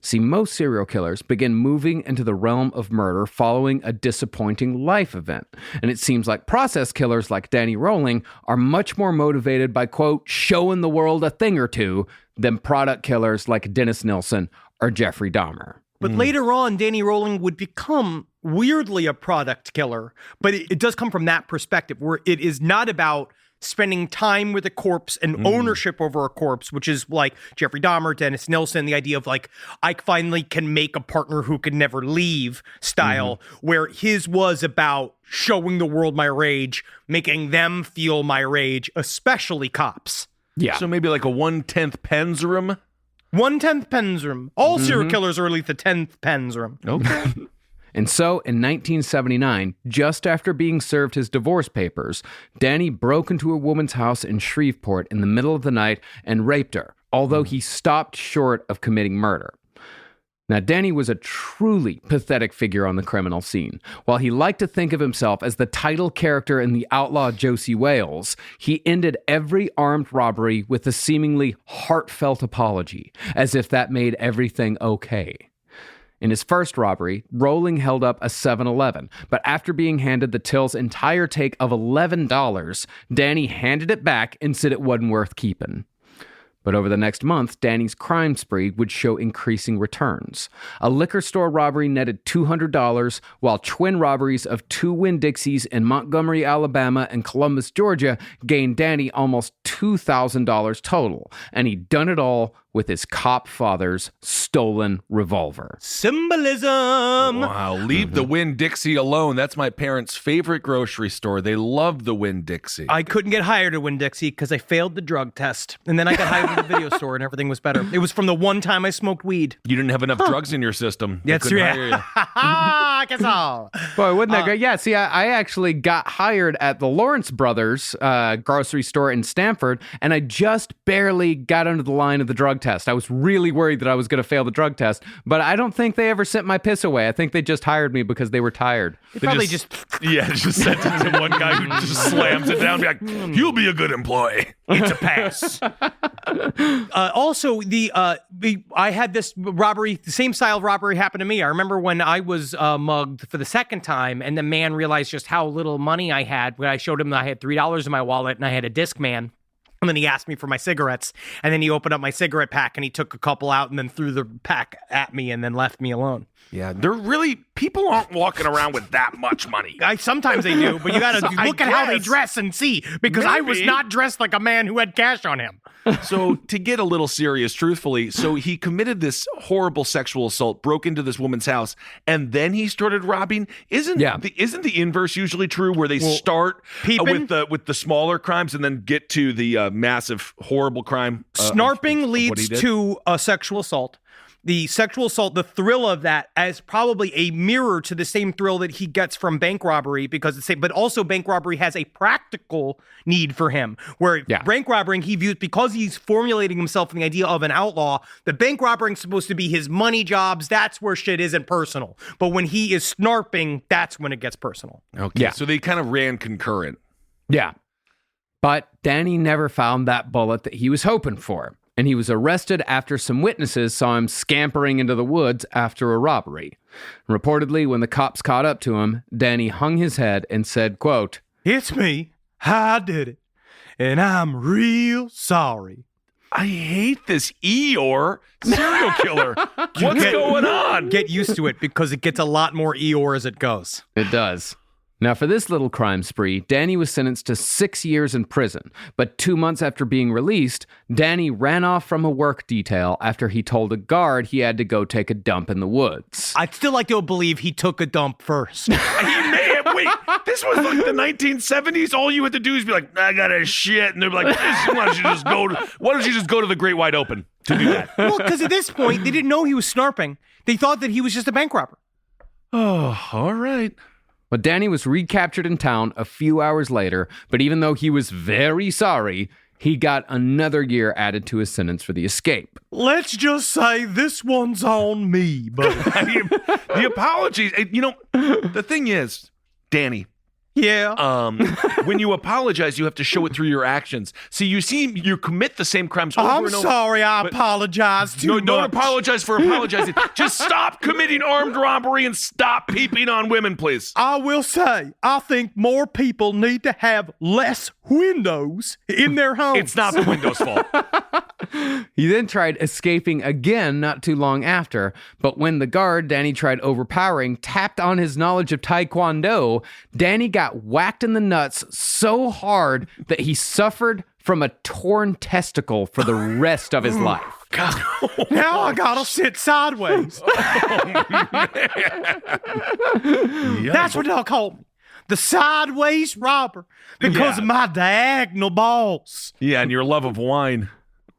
See, most serial killers begin moving into the realm of murder following a disappointing life event. And it seems like process killers like Danny Rowling are much more motivated by, quote, showing the world a thing or two than product killers like Dennis Nilsen or Jeffrey Dahmer. But later on, Danny Rowling would become weirdly a product killer. But it does come from that perspective where it is not about spending time with a corpse and ownership over a corpse, which is like Jeffrey Dahmer, Dennis Nilsen, the idea of like, I finally can make a partner who can never leave style, where his was about showing the world my rage, making them feel my rage, especially cops. Yeah. So maybe like a 1/10 Pensrum? 1/10 Pensrum. All serial killers are at least a 10th Pensrum. Okay. And so, in 1979, just after being served his divorce papers, Danny broke into a woman's house in Shreveport in the middle of the night and raped her, although he stopped short of committing murder. Now, Danny was a truly pathetic figure on the criminal scene. While he liked to think of himself as the title character in the outlaw Josie Wales, he ended every armed robbery with a seemingly heartfelt apology, as if that made everything okay. In his first robbery, Rowling held up a 7-Eleven, but after being handed the till's entire take of $11, Danny handed it back and said it wasn't worth keeping. But over the next month, Danny's crime spree would show increasing returns. A liquor store robbery netted $200, while twin robberies of 2 Winn-Dixies in Montgomery, Alabama and Columbus, Georgia gained Danny almost $2,000 total, and he'd done it all with his cop father's stolen revolver. Symbolism! Wow, leave the Winn-Dixie alone. That's my parents' favorite grocery store. They love the Winn-Dixie. I couldn't get hired at Winn-Dixie because I failed the drug test. And then I got hired at the video store and everything was better. It was from the one time I smoked weed. You didn't have enough drugs in your system. That's They couldn't hire you. right. Arkansas. Boy, wouldn't that great? Yeah, see, I actually got hired at the Lawrence Brothers grocery store in Stamford, and I just barely got under the line of the drug test. I was really worried that I was going to fail the drug test, but I don't think they ever sent my piss away. I think they just hired me because they were tired. They probably just just sent it to one guy who just slams it down and be like, you'll be a good employee. it's a pass. Also, I had this robbery, the same style of robbery happened to me. I remember when I was mugged for the second time, and the man realized just how little money I had when I showed him that I had $3 in my wallet and I had a Discman. And then he asked me for my cigarettes, and then he opened up my cigarette pack and he took a couple out and then threw the pack at me and then left me alone. Yeah, people aren't walking around with that much money. Sometimes they do, but you got to look at how they dress and see, because I was Maybe. not dressed like a man who had cash on him. So to get a little serious, truthfully, so he committed this horrible sexual assault, broke into this woman's house, and then he started robbing. Isn't the inverse usually true, where they start with the smaller crimes and then get to the massive, horrible crime? Snarping of what he leads did? to a sexual assault. The sexual assault, the thrill of that, as probably a mirror to the same thrill that he gets from bank robbery, because but also bank robbery has a practical need for him, where bank robbery he views, because he's formulating himself in the idea of an outlaw, the bank robbery is supposed to be his money jobs. That's where shit isn't personal. But when he is snarping, that's when it gets personal. Okay, so they kind of ran concurrent. Yeah. But Danny never found that bullet that he was hoping for, and he was arrested after some witnesses saw him scampering into the woods after a robbery. Reportedly, when the cops caught up to him, Danny hung his head and said, quote, "It's me. I did it. And I'm real sorry." I hate this Eeyore serial killer. What's going on? Get used to it, because it gets a lot more Eeyore as it goes. It does. Now, for this little crime spree, Danny was sentenced to 6 years in prison. But 2 months after being released, Danny ran off from a work detail after he told a guard he had to go take a dump in the woods. I'd still like to believe he took a dump first. He may have. Wait, this was like the 1970s. All you had to do is be like, I got a shit. And they'd be like, why don't you just go to the Great Wide Open to do that? Well, because at this point, they didn't know he was snarping. They thought that he was just a bank robber. Oh, all right. Well, Danny was recaptured in town a few hours later, but even though he was very sorry, he got another year added to his sentence for the escape. Let's just say this one's on me, but The apologies. The thing is, Danny. yeah. When you apologize, you have to show it through your actions. See, you commit the same crimes over I'm and over. sorry, I apologize too much. Don't apologize for apologizing. Just stop committing armed robbery and stop peeping on women, please. I will say, I think more people need to have less windows in their homes. It's not the window's fault. He then tried escaping again not too long after, but when the guard Danny tried overpowering tapped on his knowledge of Taekwondo, Danny got whacked in the nuts so hard that he suffered from a torn testicle for the rest of his life. God. Now I gotta sit sideways. That's what they'll call me. The sideways robber. Because of my diagonal balls. Yeah, and your love of wine.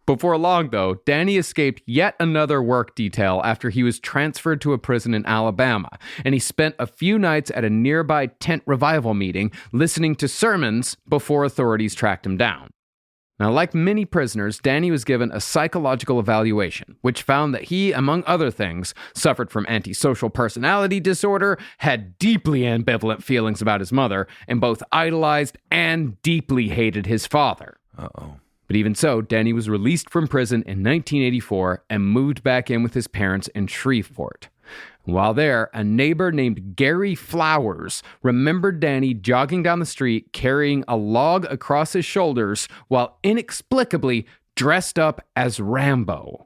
Before long, though, Danny escaped yet another work detail after he was transferred to a prison in Alabama, and he spent a few nights at a nearby tent revival meeting listening to sermons before authorities tracked him down. Now, like many prisoners, Danny was given a psychological evaluation, which found that he, among other things, suffered from antisocial personality disorder, had deeply ambivalent feelings about his mother, and both idolized and deeply hated his father. Uh-oh. But even so, Danny was released from prison in 1984 and moved back in with his parents in Shreveport. While there, a neighbor named Gary Flowers remembered Danny jogging down the street carrying a log across his shoulders while inexplicably dressed up as Rambo.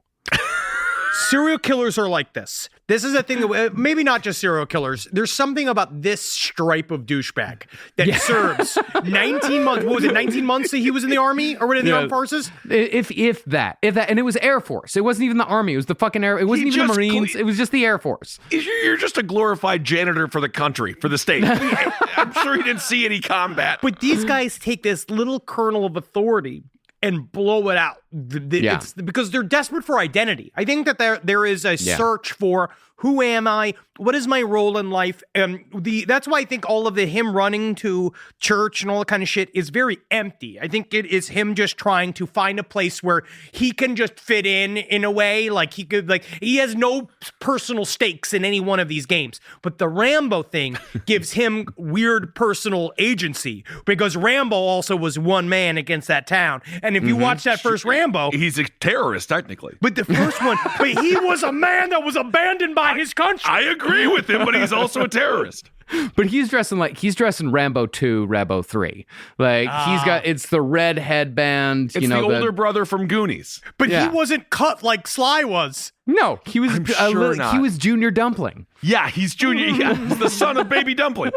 Serial killers are like this. This is a thing that, maybe not just serial killers. There's something about this stripe of douchebag that serves 19 months. What was it, 19 months that he was in the army or in the armed forces? If that. And it was Air Force. It wasn't even the Army. It was the fucking Air. It wasn't even the Marines. It was just the Air Force. You're just a glorified janitor for the country, for the state. I'm sure he didn't see any combat. But these guys take this little kernel of authority and blow it out. It's because they're desperate for identity. I think that there is a search for who am I? What is my role in life? That's why I think all of him running to church and all that kind of shit is very empty. I think it is him just trying to find a place where he can just fit in a way. Like he has no personal stakes in any one of these games. But the Rambo thing gives him weird personal agency because Rambo also was one man against that town. And if you watch that first Rambo, he's a terrorist technically. But the first one, but he was a man that was abandoned by his country. I agree with him, but he's also a terrorist. But he's dressing Rambo 2, Rambo 3. Like it's the red headband. It's the older brother from Goonies. But he wasn't cut like Sly was. No, he was not. He was Junior Dumpling. Yeah, he's Junior. Yeah, he's the son of Baby Dumpling.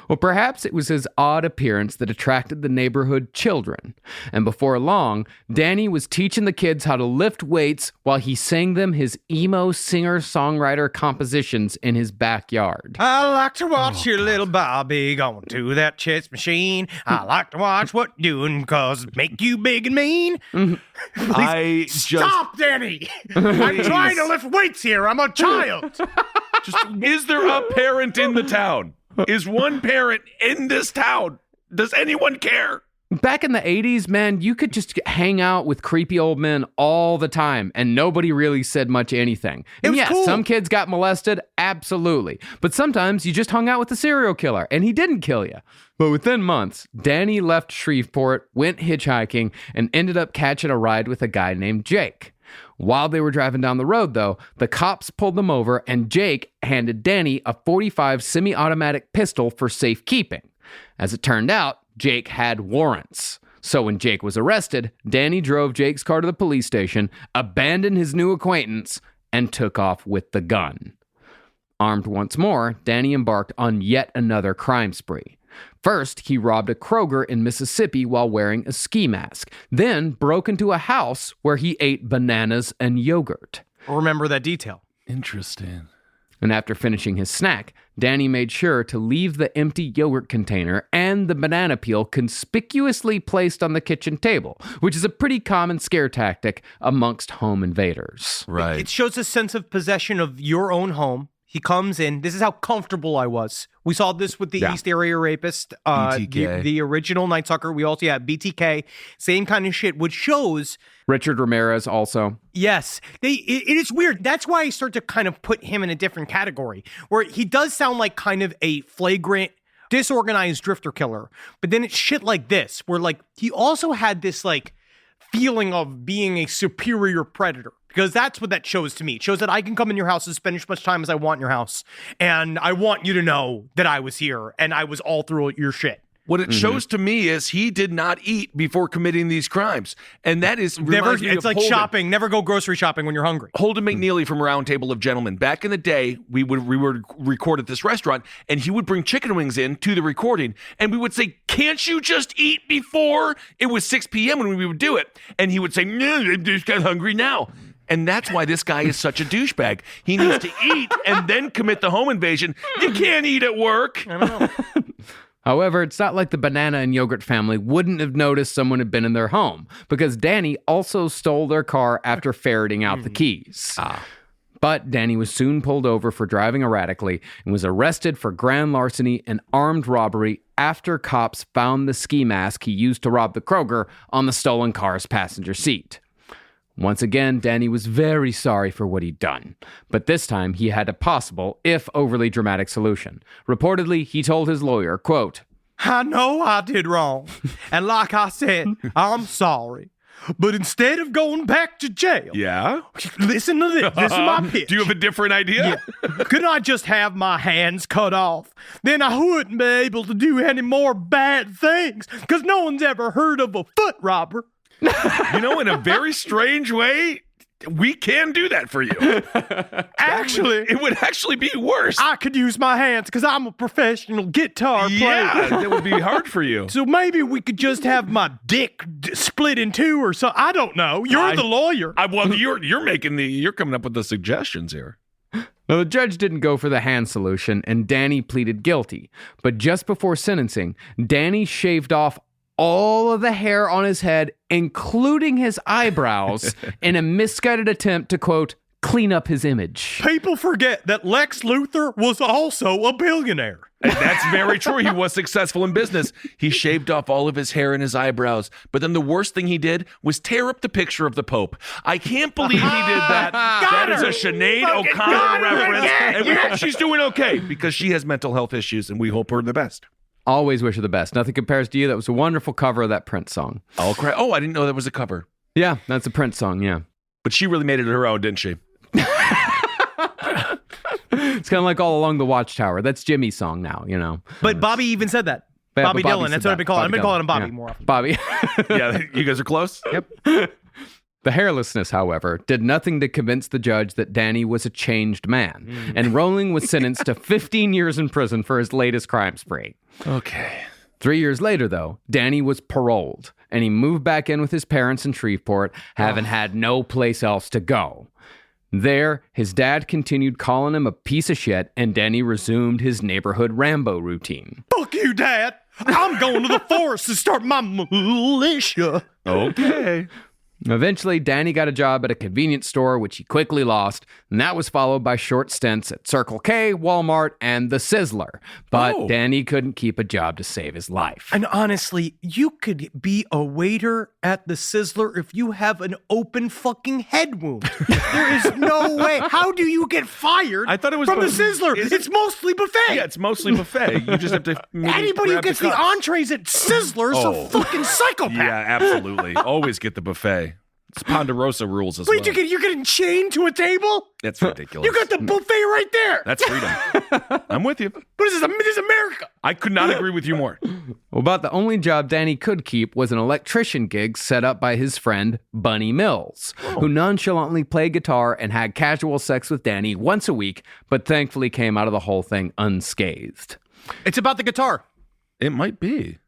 Well, perhaps it was his odd appearance that attracted the neighborhood children. And before long, Danny was teaching the kids how to lift weights while he sang them his emo singer-songwriter compositions in his backyard. I like to watch your little Bobby going to that chess machine. I like to watch what you're doing because it make you big and mean. Stop, Danny! I'm trying to lift weights here. I'm a child. Is there a parent in the town? Is one parent in this town? Does anyone care? Back in the 80s, man, you could just hang out with creepy old men all the time, and nobody really said much anything. And yeah, cool. Some kids got molested, absolutely. But sometimes you just hung out with a serial killer, and he didn't kill you. But within months, Danny left Shreveport, went hitchhiking, and ended up catching a ride with a guy named Jake. While they were driving down the road, though, the cops pulled them over, and Jake handed Danny a .45 semi-automatic pistol for safekeeping. As it turned out, Jake had warrants. So when Jake was arrested, Danny drove Jake's car to the police station, abandoned his new acquaintance, and took off with the gun. Armed once more, Danny embarked on yet another crime spree. First, he robbed a Kroger in Mississippi while wearing a ski mask, then broke into a house where he ate bananas and yogurt. Remember that detail. Interesting. And after finishing his snack, Danny made sure to leave the empty yogurt container and the banana peel conspicuously placed on the kitchen table, which is a pretty common scare tactic amongst home invaders. Right. It shows a sense of possession of your own home. He comes in. This is how comfortable I was. We saw this with the East Area Rapist, BTK. The original Night Sucker. We also have BTK. Same kind of shit, which shows... Richard Ramirez also. Yes. It is weird. That's why I start to kind of put him in a different category, where he does sound like kind of a flagrant, disorganized drifter killer. But then it's shit like this, where like he also had this like feeling of being a superior predator. Because that's what that shows to me. It shows that I can come in your house and spend as much time as I want in your house. And I want you to know that I was here and I was all through your shit. What it shows to me is he did not eat before committing these crimes. And that is... It's like shopping. Never go grocery shopping when you're hungry. Holden McNeely from Round Table of Gentlemen. Back in the day, we would record at this restaurant, and he would bring chicken wings in to the recording, and we would say, can't you just eat before? It was 6 p.m. when we would do it. And he would say, no, I just got hungry now. And that's why this guy is such a douchebag. He needs to eat and then commit the home invasion. You can't eat at work. I don't know. However, it's not like the banana and yogurt family wouldn't have noticed someone had been in their home, because Danny also stole their car after ferreting out the keys. But Danny was soon pulled over for driving erratically and was arrested for grand larceny and armed robbery after cops found the ski mask he used to rob the Kroger on the stolen car's passenger seat. Once again, Danny was very sorry for what he'd done, but this time he had a possible, if overly dramatic, solution. Reportedly, he told his lawyer, quote, I know I did wrong, and like I said, I'm sorry. But instead of going back to jail, listen to this. This is my pitch. Do you have a different idea? Yeah. Could I just have my hands cut off? Then I wouldn't be able to do any more bad things, because no one's ever heard of a foot robber. You know, in a very strange way, we can do that for you. Actually, it would actually be worse. I could use my hands because I'm a professional guitar player. Yeah, that would be hard for you. So maybe we could just have my dick split in two or something. I don't know. You're the lawyer. Well, you're coming up with the suggestions here. Now, the judge didn't go for the hand solution, and Danny pleaded guilty. But just before sentencing, Danny shaved off all of the hair on his head, including his eyebrows, in a misguided attempt to, quote, clean up his image. People forget that Lex Luthor was also a billionaire. And that's very true. He was successful in business. He shaved off all of his hair and his eyebrows. But then the worst thing he did was tear up the picture of the Pope. I can't believe he did that. That is a Sinead O'Connor reference. And we hope she's doing okay because she has mental health issues and we hope her the best. Always wish her the best. Nothing compares to you. That was a wonderful cover of that Prince song. Oh, crap. Oh, I didn't know that was a cover. Yeah, that's a Prince song, yeah. But she really made it her own, didn't she? It's kind of like All Along the Watchtower. That's Jimmy's song now, you know. But Bobby even said that. Yeah, Bobby but Dylan. That's what I've been calling. I've been calling him Bobby Yeah. more often. Bobby. Yeah, you guys are close? Yep. The hairlessness, however, did nothing to convince the judge that Danny was a changed man, and Rowling was sentenced to 15 years in prison for his latest crime spree. Okay. 3 years later, though, Danny was paroled, and he moved back in with his parents in Shreveport, having had no place else to go. There, his dad continued calling him a piece of shit, and Danny resumed his neighborhood Rambo routine. Fuck you, Dad. I'm going to the forest to start my militia. Okay. Eventually, Danny got a job at a convenience store, which he quickly lost, and that was followed by short stints at Circle K, Walmart, and the Sizzler. But Danny couldn't keep a job to save his life. And honestly, you could be a waiter at the Sizzler if you have an open fucking head wound. There is no way. How do you get fired I thought it was from the both. Sizzler? It's mostly buffet. Yeah, it's mostly buffet. You just have to maybe Anybody who grab gets the cups. entrees at Sizzler is a fucking psychopath. Yeah, absolutely. Always get the buffet. It's Ponderosa rules as What well. did you get? You're getting chained to a table? That's ridiculous. You got the buffet right there. That's freedom. I'm with you. But this is America. I could not agree with you more. Well, about the only job Danny could keep was an electrician gig set up by his friend Bunny Mills, who nonchalantly played guitar and had casual sex with Danny once a week, but thankfully came out of the whole thing unscathed. It's about the guitar. It might be.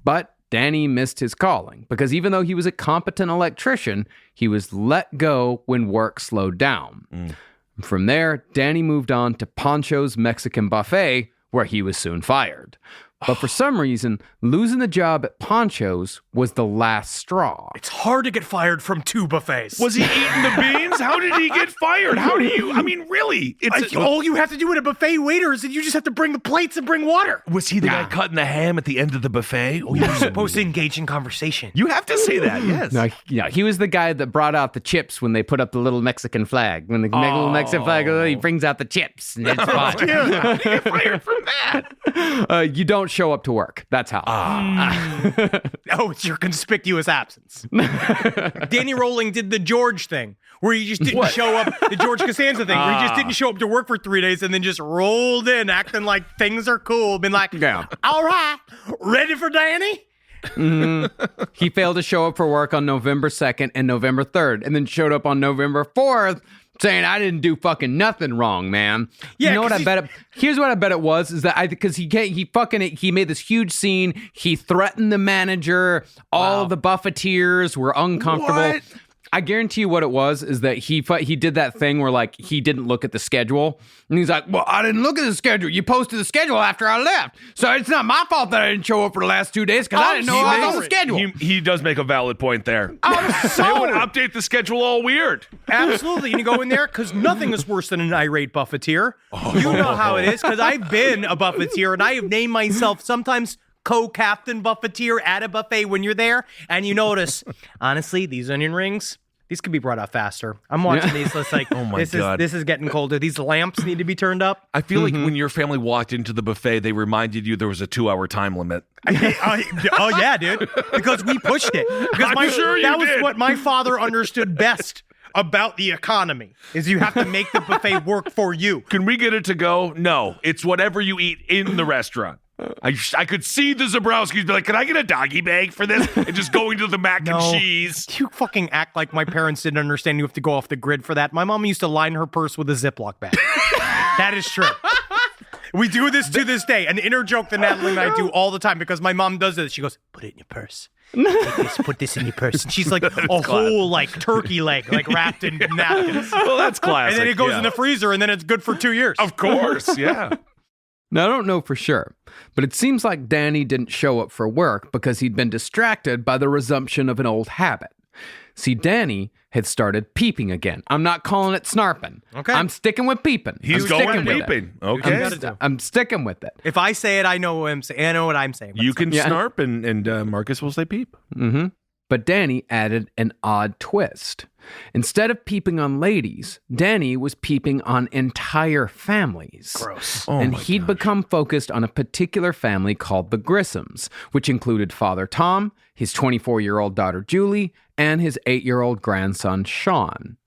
But Danny missed his calling because even though he was a competent electrician, he was let go when work slowed down. From there, Danny moved on to Pancho's Mexican Buffet, where he was soon fired. But for some reason, losing the job at Pancho's was the last straw. It's hard to get fired from two buffets. Was he eating the beans? How did he get fired? How do you? I mean, really? All you have to do with a buffet waiter is that you just have to bring the plates and bring water. Was he the guy cutting the ham at the end of the buffet? Oh, You're supposed to engage in conversation. you have to say that, yes. No, yeah, he was the guy that brought out the chips when they put up the little Mexican flag. When the little Mexican flag, he brings out the chips, and it's fine. How did he get fired from that? You don't show up to work. That's how. Oh, it's your conspicuous absence. Danny Rowling did the George thing, where he just didn't show up, the George Costanza thing, where he just didn't show up to work for 3 days and then just rolled in, acting like things are cool, been like, all right, ready for Danny? He failed to show up for work on November 2nd and November 3rd, and then showed up on November 4th saying, I didn't do fucking nothing wrong, man. Yeah, you know what 'cause I bet it, here's what I bet it was, is that because he made this huge scene, he threatened the manager, all the buffeteers were uncomfortable. What? I guarantee you what it was is that he did that thing where like he didn't look at the schedule, and he's like, well, I didn't look at the schedule. You posted the schedule after I left, so it's not my fault that I didn't show up for the last 2 days because I didn't know I was on the schedule. He does make a valid point there. I'm They would update the schedule all weird. Absolutely. And you go in there because nothing is worse than an irate buffeteer. You know how it is because I've been a buffeteer and I have named myself sometimes co-captain buffeteer at a buffet when you're there. And you notice, honestly, these onion rings, these could be brought up faster. I'm watching these. It's like, Oh my God. This is getting colder. These lamps need to be turned up. I feel like when your family walked into the buffet, they reminded you there was a 2-hour time limit. Oh yeah, dude. Because we pushed it. Because I'm sure you that was did. what my father understood best about the economy is you have to make the buffet work for you. Can we get it to go? No, it's whatever you eat in the restaurant. I could see the Zabrowskis be like, can I get a doggy bag for this? And just going to the mac and cheese. You fucking act like my parents didn't understand you have to go off the grid for that. My mom used to line her purse with a Ziploc bag. That is true. We do this to this day. An inner joke that Natalie and I do all the time because my mom does this. She goes, put it in your purse. Put this in your purse. And she's like whole like turkey leg, like wrapped in napkins. Well, that's classic. And then it goes yeah. in the freezer and then it's good for 2 years. Of course, yeah. Now, I don't know for sure, but it seems like Danny didn't show up for work because he'd been distracted by the resumption of an old habit. See, Danny had started peeping again. I'm not calling it snarping. Okay. I'm sticking with peeping. He's I'm going sticking with it. peeping. You Okay. gotta do. I'm sticking with it. If I say it, I know what I'm saying. I know what I'm saying. You can Yeah. snarp and Marcus will say peep. Mm-hmm. But Danny added an odd twist. Instead of peeping on ladies, Danny was peeping on entire families. Gross. Oh And my he'd gosh. become focused on a particular family called the Grissoms, which included Father Tom, his 24-year-old daughter Julie, and his 8-year-old grandson Sean.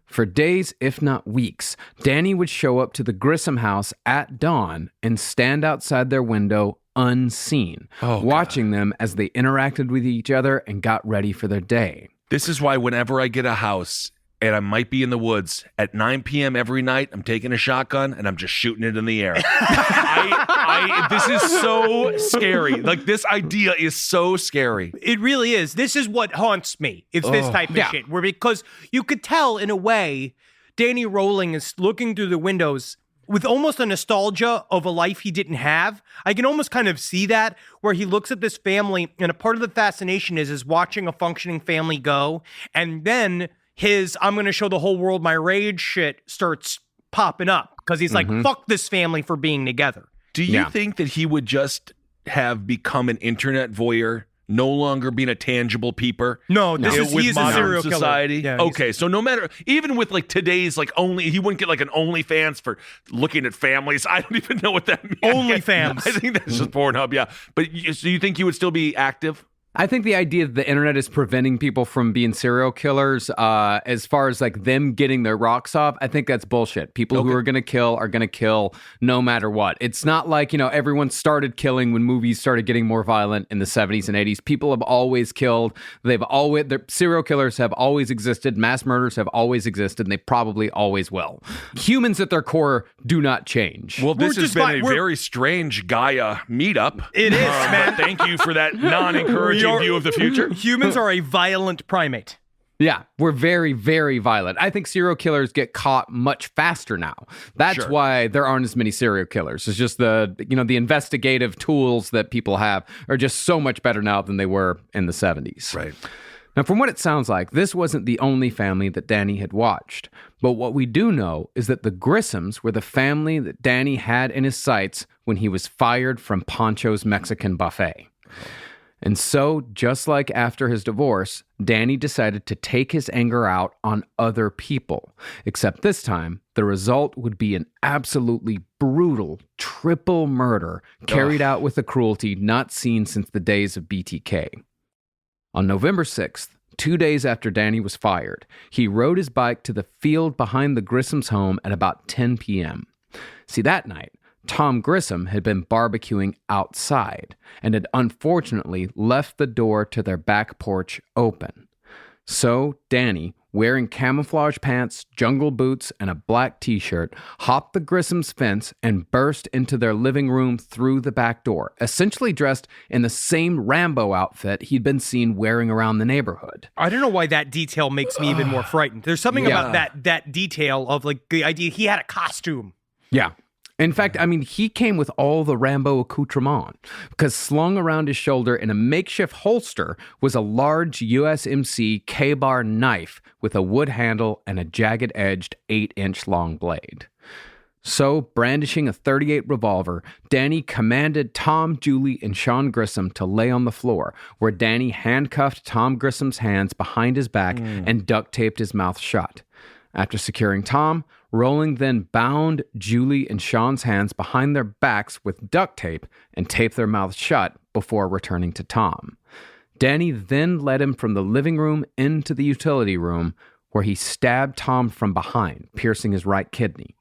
For days, if not weeks, Danny would show up to the Grissom house at dawn and stand outside their window unseen, watching them as they interacted with each other and got ready for their day. This is why whenever I get a house and I might be in the woods at 9 p.m. every night, I'm taking a shotgun and I'm just shooting it in the air. This is so scary. Like, this idea is so scary. It really is. This is what haunts me. It's this type of shit. Where because you could tell in a way, Danny Rowling is looking through the windows with almost a nostalgia of a life he didn't have. I can almost kind of see that, where he looks at this family, and a part of the fascination is watching a functioning family go, and then his I'm going to show the whole world my rage shit starts popping up, because he's like, fuck this family for being together. Do you think that he would just have become an internet voyeur, no longer being a tangible peeper? No, With he's a modern serial killer. society. Yeah, okay, so no matter, even with like today's like he wouldn't get like an OnlyFans for looking at families. I don't even know what that means. OnlyFans. I think that's just Pornhub. Yeah, but so you think he would still be active? I think the idea that the internet is preventing people from being serial killers, as far as like them getting their rocks off, I think that's bullshit. People who are going to kill no matter what. It's not like, everyone started killing when movies started getting more violent in the 70s and 80s. People have always killed. Their serial killers have always existed. Mass murders have always existed, and they probably always will. Humans at their core do not change. Well, this We're has just been fine. a very strange Gaia meetup. It is, man. But thank you for that non-encouraging view of the future. Humans are a violent primate. Yeah, we're very, very violent. I think serial killers get caught much faster now. That's why there aren't as many serial killers. It's just the investigative tools that people have are just so much better now than they were in the 70s. Right. Now, from what it sounds like, this wasn't the only family that Danny had watched. But what we do know is that the Grissoms were the family that Danny had in his sights when he was fired from Pancho's Mexican buffet. And so, just like after his divorce, Danny decided to take his anger out on other people. Except this time, the result would be an absolutely brutal triple murder carried out with a cruelty not seen since the days of BTK. On November 6th, 2 days after Danny was fired, he rode his bike to the field behind the Grissom's home at about 10 p.m. See, that night, Tom Grissom had been barbecuing outside and had unfortunately left the door to their back porch open. So Danny, wearing camouflage pants, jungle boots, and a black t-shirt, hopped the Grissom's fence and burst into their living room through the back door, essentially dressed in the same Rambo outfit he'd been seen wearing around the neighborhood. I don't know why that detail makes me even more frightened. There's something about that detail of like the idea he had a costume. Yeah. In fact, he came with all the Rambo accoutrement, because slung around his shoulder in a makeshift holster was a large USMC K-bar knife with a wood handle and a jagged-edged 8-inch long blade. So, brandishing a .38 revolver, Danny commanded Tom, Julie, and Sean Grissom to lay on the floor, where Danny handcuffed Tom Grissom's hands behind his back and duct-taped his mouth shut. After securing Tom, Rowling then bound Julie and Sean's hands behind their backs with duct tape and taped their mouths shut before returning to Tom. Danny then led him from the living room into the utility room, where he stabbed Tom from behind, piercing his right kidney.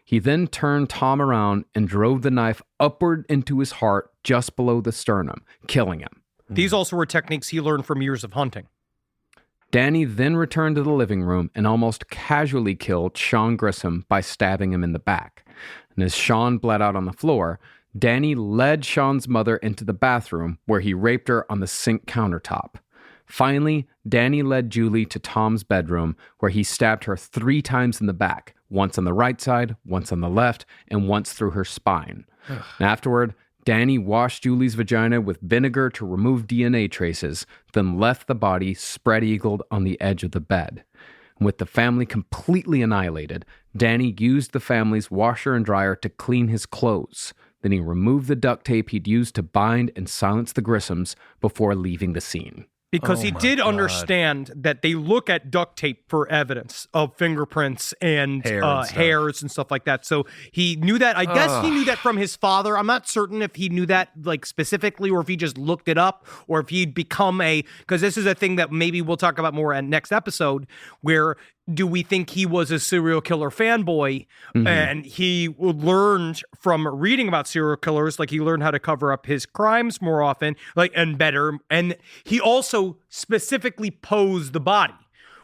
He then turned Tom around and drove the knife upward into his heart just below the sternum, killing him. These also were techniques he learned from years of hunting. Danny then returned to the living room and almost casually killed Sean Grissom by stabbing him in the back. And as Sean bled out on the floor, Danny led Sean's mother into the bathroom, where he raped her on the sink countertop. Finally, Danny led Julie to Tom's bedroom, where he stabbed her 3 times in the back, once on the right side, once on the left, and once through her spine. And afterward, Danny washed Julie's vagina with vinegar to remove DNA traces, then left the body spread-eagled on the edge of the bed. With the family completely annihilated, Danny used the family's washer and dryer to clean his clothes. Then he removed the duct tape he'd used to bind and silence the Grissoms before leaving the scene. Because he did understand that they look at duct tape for evidence of fingerprints and hairs and stuff like that. So he knew that. I guess he knew that from his father. I'm not certain if he knew that like specifically or if he just looked it up or if he'd become because this is a thing that maybe we'll talk about more in next episode, where do we think he was a serial killer fanboy and he learned from reading about serial killers, like he learned how to cover up his crimes more often, like, and better. And he also specifically posed the body,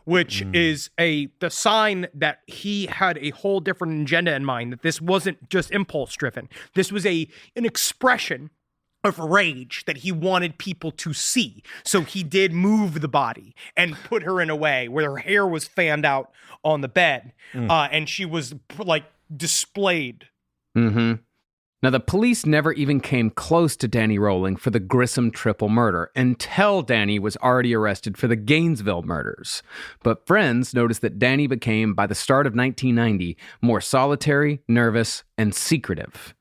which is the sign that he had a whole different agenda in mind, that this wasn't just impulse driven. This was an expression of rage that he wanted people to see. So he did move the body and put her in a way where her hair was fanned out on the bed and she was like displayed. Now, the police never even came close to Danny Rolling for the Grissom triple murder until Danny was already arrested for the Gainesville murders. But friends noticed that Danny became, by the start of 1990, more solitary, nervous, and secretive.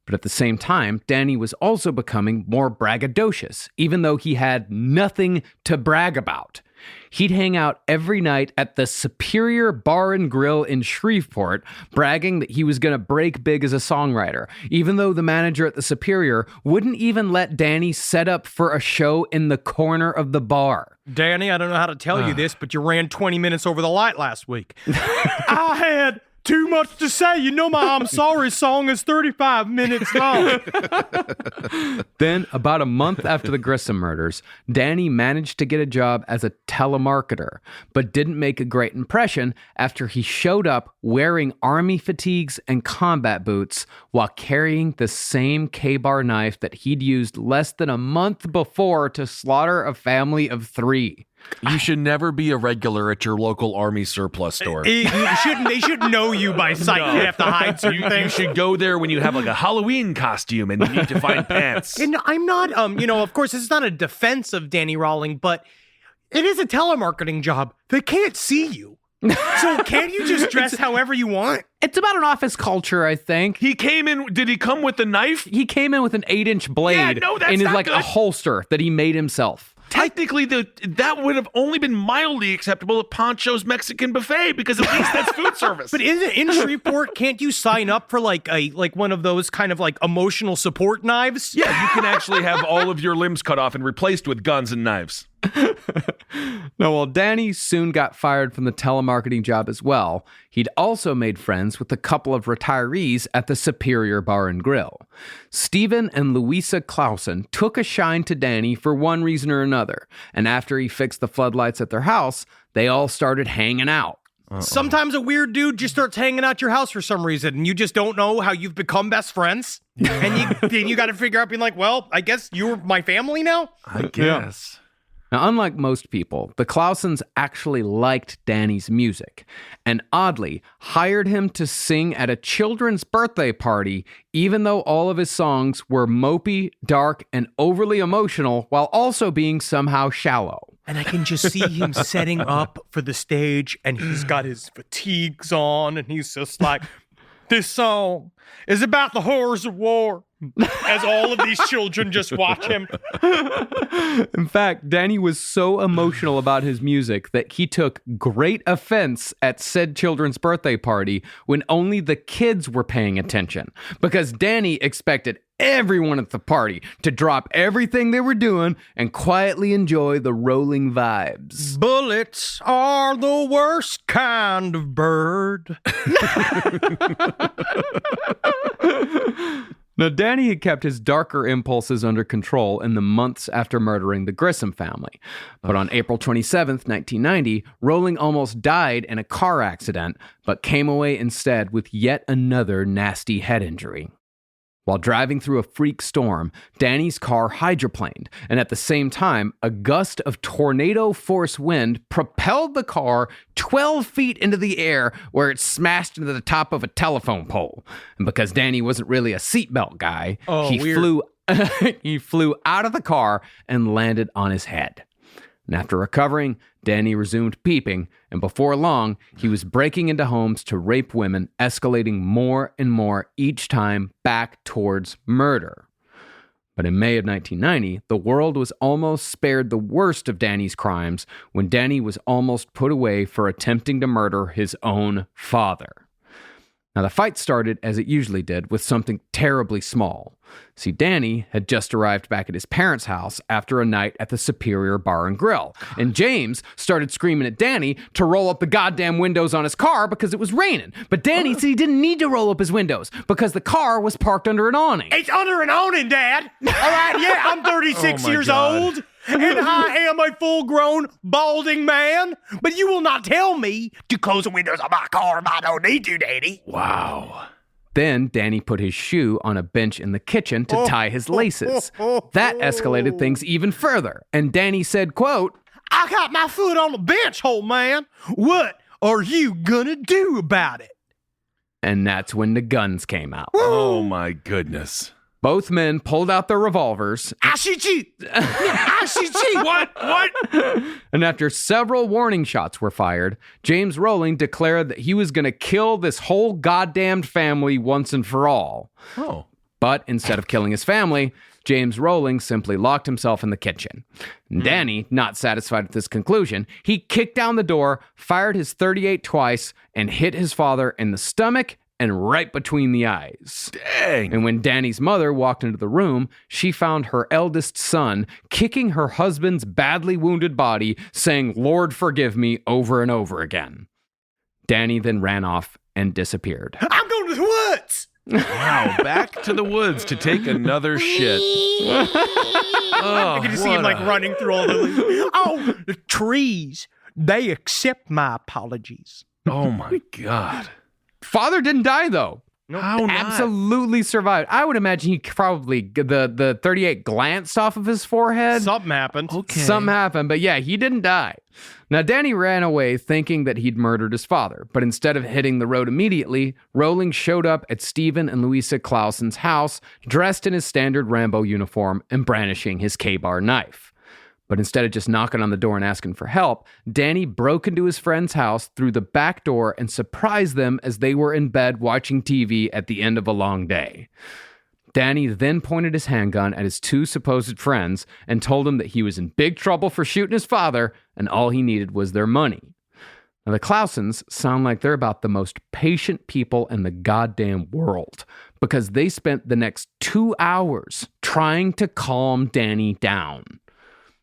But at the same time, Danny was also becoming more braggadocious, even though he had nothing to brag about. He'd hang out every night at the Superior Bar and Grill in Shreveport, bragging that he was going to break big as a songwriter, even though the manager at the Superior wouldn't even let Danny set up for a show in the corner of the bar. Danny, I don't know how to tell you this, but you ran 20 minutes over the light last week. I had too much to say. You know my I'm Sorry song is 35 minutes long. Then, about a month after the Grissom murders, Danny managed to get a job as a telemarketer, but didn't make a great impression after he showed up wearing army fatigues and combat boots while carrying the same K-bar knife that he'd used less than a month before to slaughter a family of 3. You should never be a regular at your local army surplus store. They should know you by sight. No. You have to hide certain things. You should go there when you have like a Halloween costume and you need to find pants. And I'm not, of course, this is not a defense of Danny Rawling, but it is a telemarketing job. They can't see you. So can't you just dress however you want? It's about an office culture, I think. He came in, did he come with a knife? He came in with an 8-inch blade in his, like, a holster that he made himself. Technically, that would have only been mildly acceptable at Poncho's Mexican Buffet because at least that's food service. But in Shreveport, can't you sign up for like one of those kind of like emotional support knives? Yeah, you can actually have all of your limbs cut off and replaced with guns and knives. No, well, Danny soon got fired from the telemarketing job as well. He'd also made friends with a couple of retirees at the Superior Bar and Grill. Stephen and Louisa Clausen took a shine to Danny for one reason or another, and after he fixed the floodlights at their house, they all started hanging out. Sometimes a weird dude just starts hanging out your house for some reason, and you just don't know how you've become best friends. And you got to figure out, being like, well, I guess you're my family now? I guess. Yeah. Now, unlike most people, the Clausens actually liked Danny's music, and oddly, hired him to sing at a children's birthday party, even though all of his songs were mopey, dark, and overly emotional, while also being somehow shallow. And I can just see him setting up for the stage, and he's got his fatigues on, and he's just like, this song is about the horrors of war. As all of these children just watch him. In fact, Danny was so emotional about his music that he took great offense at said children's birthday party when only the kids were paying attention, because Danny expected everyone at the party to drop everything they were doing and quietly enjoy the rolling vibes. Bullets are the worst kind of bird. Now, Danny had kept his darker impulses under control in the months after murdering the Grissom family. But on April 27th, 1990, Rolling almost died in a car accident, but came away instead with yet another nasty head injury. While driving through a freak storm, Danny's car hydroplaned, and at the same time, a gust of tornado-force wind propelled the car 12 feet into the air where it smashed into the top of a telephone pole. And because Danny wasn't really a seatbelt guy, he flew out of the car and landed on his head. And after recovering, Danny resumed peeping, and before long, he was breaking into homes to rape women, escalating more and more each time back towards murder. But in May of 1990, the world was almost spared the worst of Danny's crimes when Danny was almost put away for attempting to murder his own father. Now, the fight started, as it usually did, with something terribly small. See, Danny had just arrived back at his parents' house after a night at the Superior Bar and Grill, and James started screaming at Danny to roll up the goddamn windows on his car because it was raining. But Danny said he didn't need to roll up his windows because the car was parked under an awning. It's under an awning, Dad. All right, yeah, I'm 36 years old. And I am a full-grown, balding man. But you will not tell me to close the windows of my car if I don't need to, Daddy. Wow. Then Danny put his shoe on a bench in the kitchen to tie his laces. That escalated things even further. And Danny said, quote, I got my foot on the bench, old man. What are you gonna do about it? And that's when the guns came out. Oh, my goodness. Both men pulled out their revolvers. I shoot you. I shoot you. What? And after several warning shots were fired, James Rowling declared that he was going to kill this whole goddamned family once and for all. Oh. But instead of killing his family, James Rowling simply locked himself in the kitchen. Danny, not satisfied with this conclusion, he kicked down the door, fired his .38 twice, and hit his father in the stomach and right between the eyes. Dang. And when Danny's mother walked into the room, she found her eldest son kicking her husband's badly wounded body, saying, "Lord, forgive me," over and over again. Danny then ran off and disappeared. I'm going to the woods. Wow, back to the woods to take another shit. I can just see him like running through all the leaves. Oh, the trees. They accept my apologies. Oh my God. Father didn't die, though. How not? Absolutely survived. I would imagine he probably, the .38 glanced off of his forehead. Something happened. Okay. Something happened, but yeah, he didn't die. Now, Danny ran away thinking that he'd murdered his father, but instead of hitting the road immediately, Rowling showed up at Stephen and Louisa Clausen's house, dressed in his standard Rambo uniform and brandishing his K-bar knife. But instead of just knocking on the door and asking for help, Danny broke into his friend's house through the back door and surprised them as they were in bed watching TV at the end of a long day. Danny then pointed his handgun at his two supposed friends and told them that he was in big trouble for shooting his father and all he needed was their money. Now, the Clausens sound like they're about the most patient people in the goddamn world because they spent the next 2 hours trying to calm Danny down.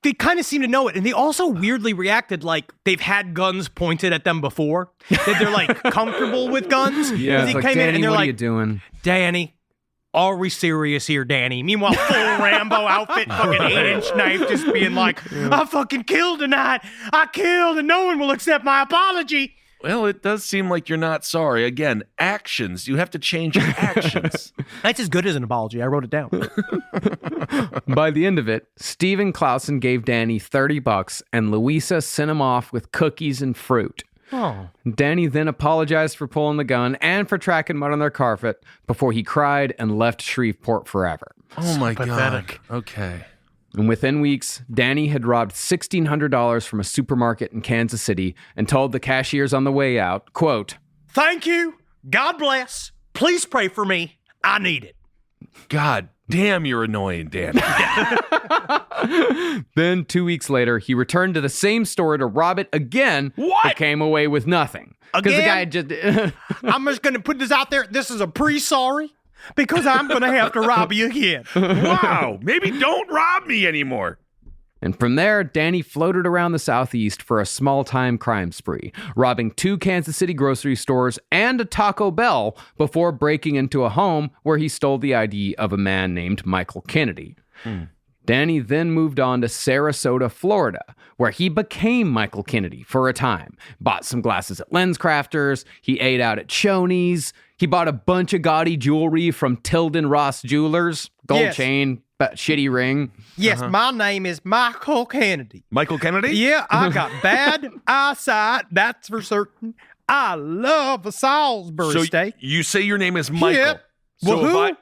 They kind of seem to know it, and they also weirdly reacted like they've had guns pointed at them before. That they're like comfortable with guns. Yeah, they like, came Danny, in and they're what like, are you doing? Danny, are we serious here, Danny? Meanwhile, full Rambo outfit, fucking 8-inch knife, just being like, I fucking killed tonight. I killed, and no one will accept my apology. Well, it does seem like you're not sorry. Again, actions. You have to change your actions. That's as good as an apology. I wrote it down. By the end of it, Stephen Clausen gave Danny $30 and Louisa sent him off with cookies and fruit. Oh. Danny then apologized for pulling the gun and for tracking mud on their carpet before he cried and left Shreveport forever. Oh my pathetic. God. Okay. And within weeks, Danny had robbed $1,600 from a supermarket in Kansas City and told the cashiers on the way out, quote, Thank you. God bless. Please pray for me. I need it. God damn, you're annoying, Danny. Then 2 weeks later, he returned to the same store to rob it again, but came away with nothing. Because the guy just... I'm just going to put this out there. This is a pre-sorry because I'm going to have to rob you again. Wow. Maybe don't rob me anymore. And from there, Danny floated around the Southeast for a small-time crime spree, robbing 2 Kansas City grocery stores and a Taco Bell before breaking into a home where he stole the ID of a man named Michael Kennedy. Danny then moved on to Sarasota, Florida, where he became Michael Kennedy for a time. Bought some glasses at LensCrafters. He ate out at Shoney's. He bought a bunch of gaudy jewelry from Tilden Ross Jewelers. Gold chain, but shitty ring. Yes, my name is Michael Kennedy. Michael Kennedy? Yeah, I got bad eyesight, that's for certain. I love a Salisbury So steak. you say your name is Michael. Yep. So Well, if who?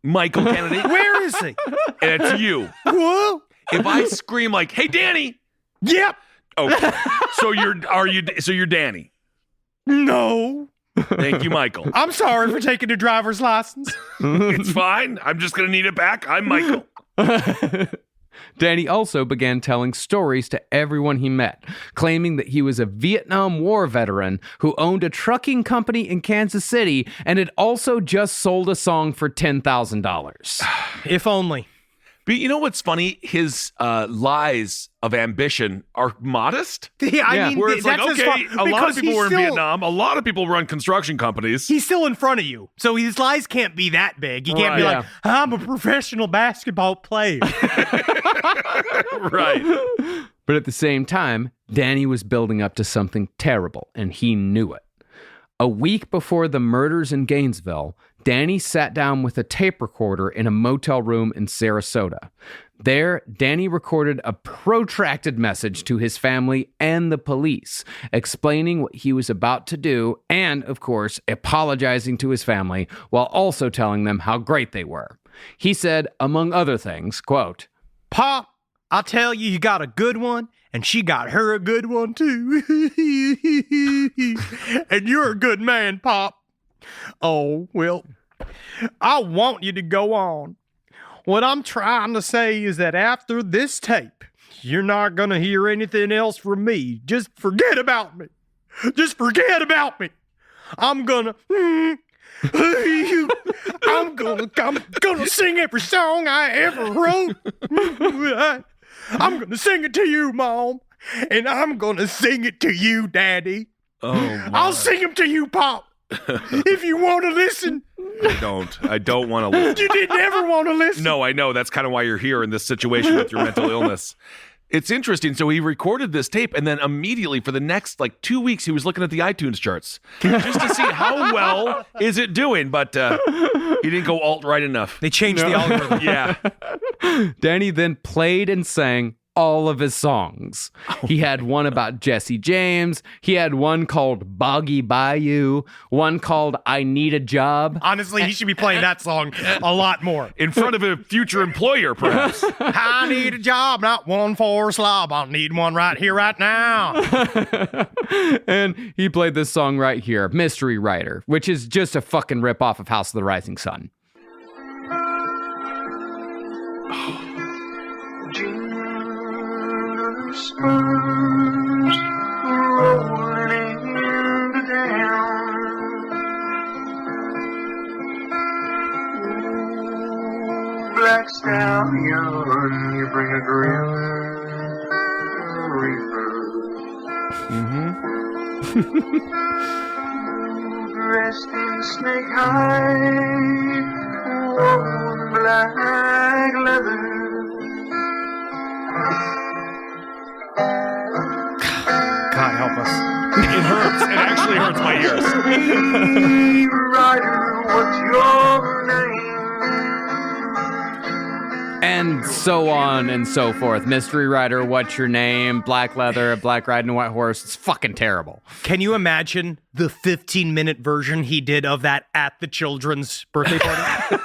Michael Kennedy, Where is he? and it's you. Whoa. If I scream like, "Hey, Danny," Yep. okay. So you're Danny. No. Thank you, Michael. I'm sorry for taking the driver's license. It's fine. I'm just gonna need it back. I'm Michael. Danny also began telling stories to everyone he met, claiming that he was a Vietnam War veteran who owned a trucking company in Kansas City and had also just sold a song for $10,000. If only. But you know what's funny? His lies of ambition are modest. Yeah, I Yeah. mean, Where it's like, that's okay, a lot of people were in Vietnam. A lot of people run construction companies. He's still in front of you. So his lies can't be that big. He can't be Right. like, I'm a professional basketball player. Right. But at the same time, Danny was building up to something terrible, and he knew it. A week before the murders in Gainesville, Danny sat down with a tape recorder in a motel room in Sarasota. There, Danny recorded a protracted message to his family and the police, explaining what he was about to do and, of course, apologizing to his family while also telling them how great they were. He said, among other things, quote, Pop, I tell you, you got a good one, and she got her a good one too. And you're a good man, Pop. Oh, well, I want you to go on. What I'm trying to say is that after this tape, you're not going to hear anything else from me. Just forget about me. Just forget about me. I'm gonna sing every song I ever wrote. I'm gonna sing it to you, Mom. And I'm gonna sing it to you, Daddy. Oh, my. I'll sing them to you, Pop. If you want to listen. I don't want to listen. You didn't ever want to listen. No, I know. That's kind of why you're here in this situation with your mental illness. It's interesting. So he recorded this tape, and then immediately for the next 2 weeks, he was looking at the iTunes charts just to see how well is it doing. But he didn't go alt-right enough. They changed the algorithm. Yeah. Danny then played and sang all of his songs. He had one about Jesse James. He had one called Boggy Bayou. One called I Need a Job. Honestly, he should be playing that song a lot more. In front of a future employer, perhaps. I need a job, not one for a slob. I need one right here, right now. And he played this song right here, Mystery Writer, which is just a fucking ripoff of House of the Rising Sun. Black stallion, you bring a grim reaper. Dressed in snake hide, worn black leather. God help us. It hurts. It actually hurts my ears. Hey, rider, what's your name? And so on and so forth. Mystery Writer, What's Your Name? Black Leather, Black Riding a White Horse. It's fucking terrible. Can you imagine the 15-minute version he did of that at the children's birthday party?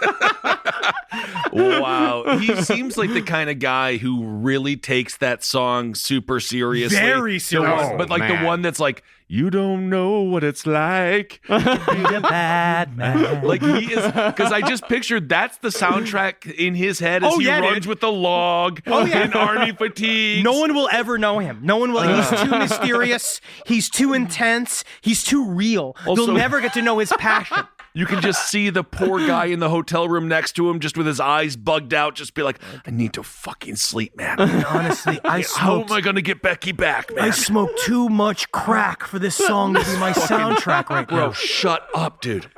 Wow. He seems like the kind of guy who really takes that song super seriously. Very serious. But man. the one that's like, you don't know what it's like. Be a bad man. Like he is, because I just pictured that's the soundtrack in his head as he runs dude. with the log in army fatigue. No one will ever know him. No one will. He's too mysterious. He's too intense. He's too real. Also- They'll never get to know his passion. You can just see the poor guy in the hotel room next to him, just with his eyes bugged out, just be like, I need to fucking sleep, man. Honestly, How am I going to get Becky back, man? I smoked too much crack for this song to be my soundtrack right Bro, now. shut up, dude.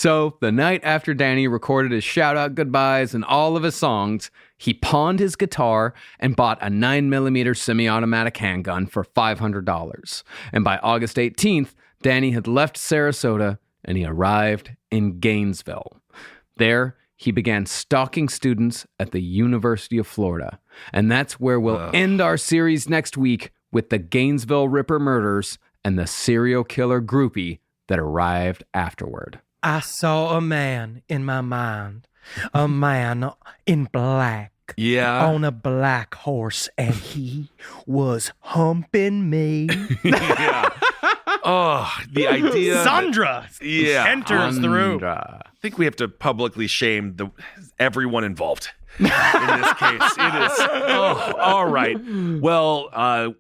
So the night after Danny recorded his shout-out goodbyes and all of his songs, he pawned his guitar and bought a 9mm semi-automatic handgun for $500. And by August 18th, Danny had left Sarasota and he arrived in Gainesville. There, he began stalking students at the University of Florida. And that's where we'll end our series next week with the Gainesville Ripper murders and the serial killer groupie that arrived afterward. I saw a man in my mind, a man in black. Yeah. On a black horse, and he was humping me. Yeah. Oh, the idea. Sandra enters the room. I think we have to publicly shame everyone involved in this case. It is. Oh, all right. Well,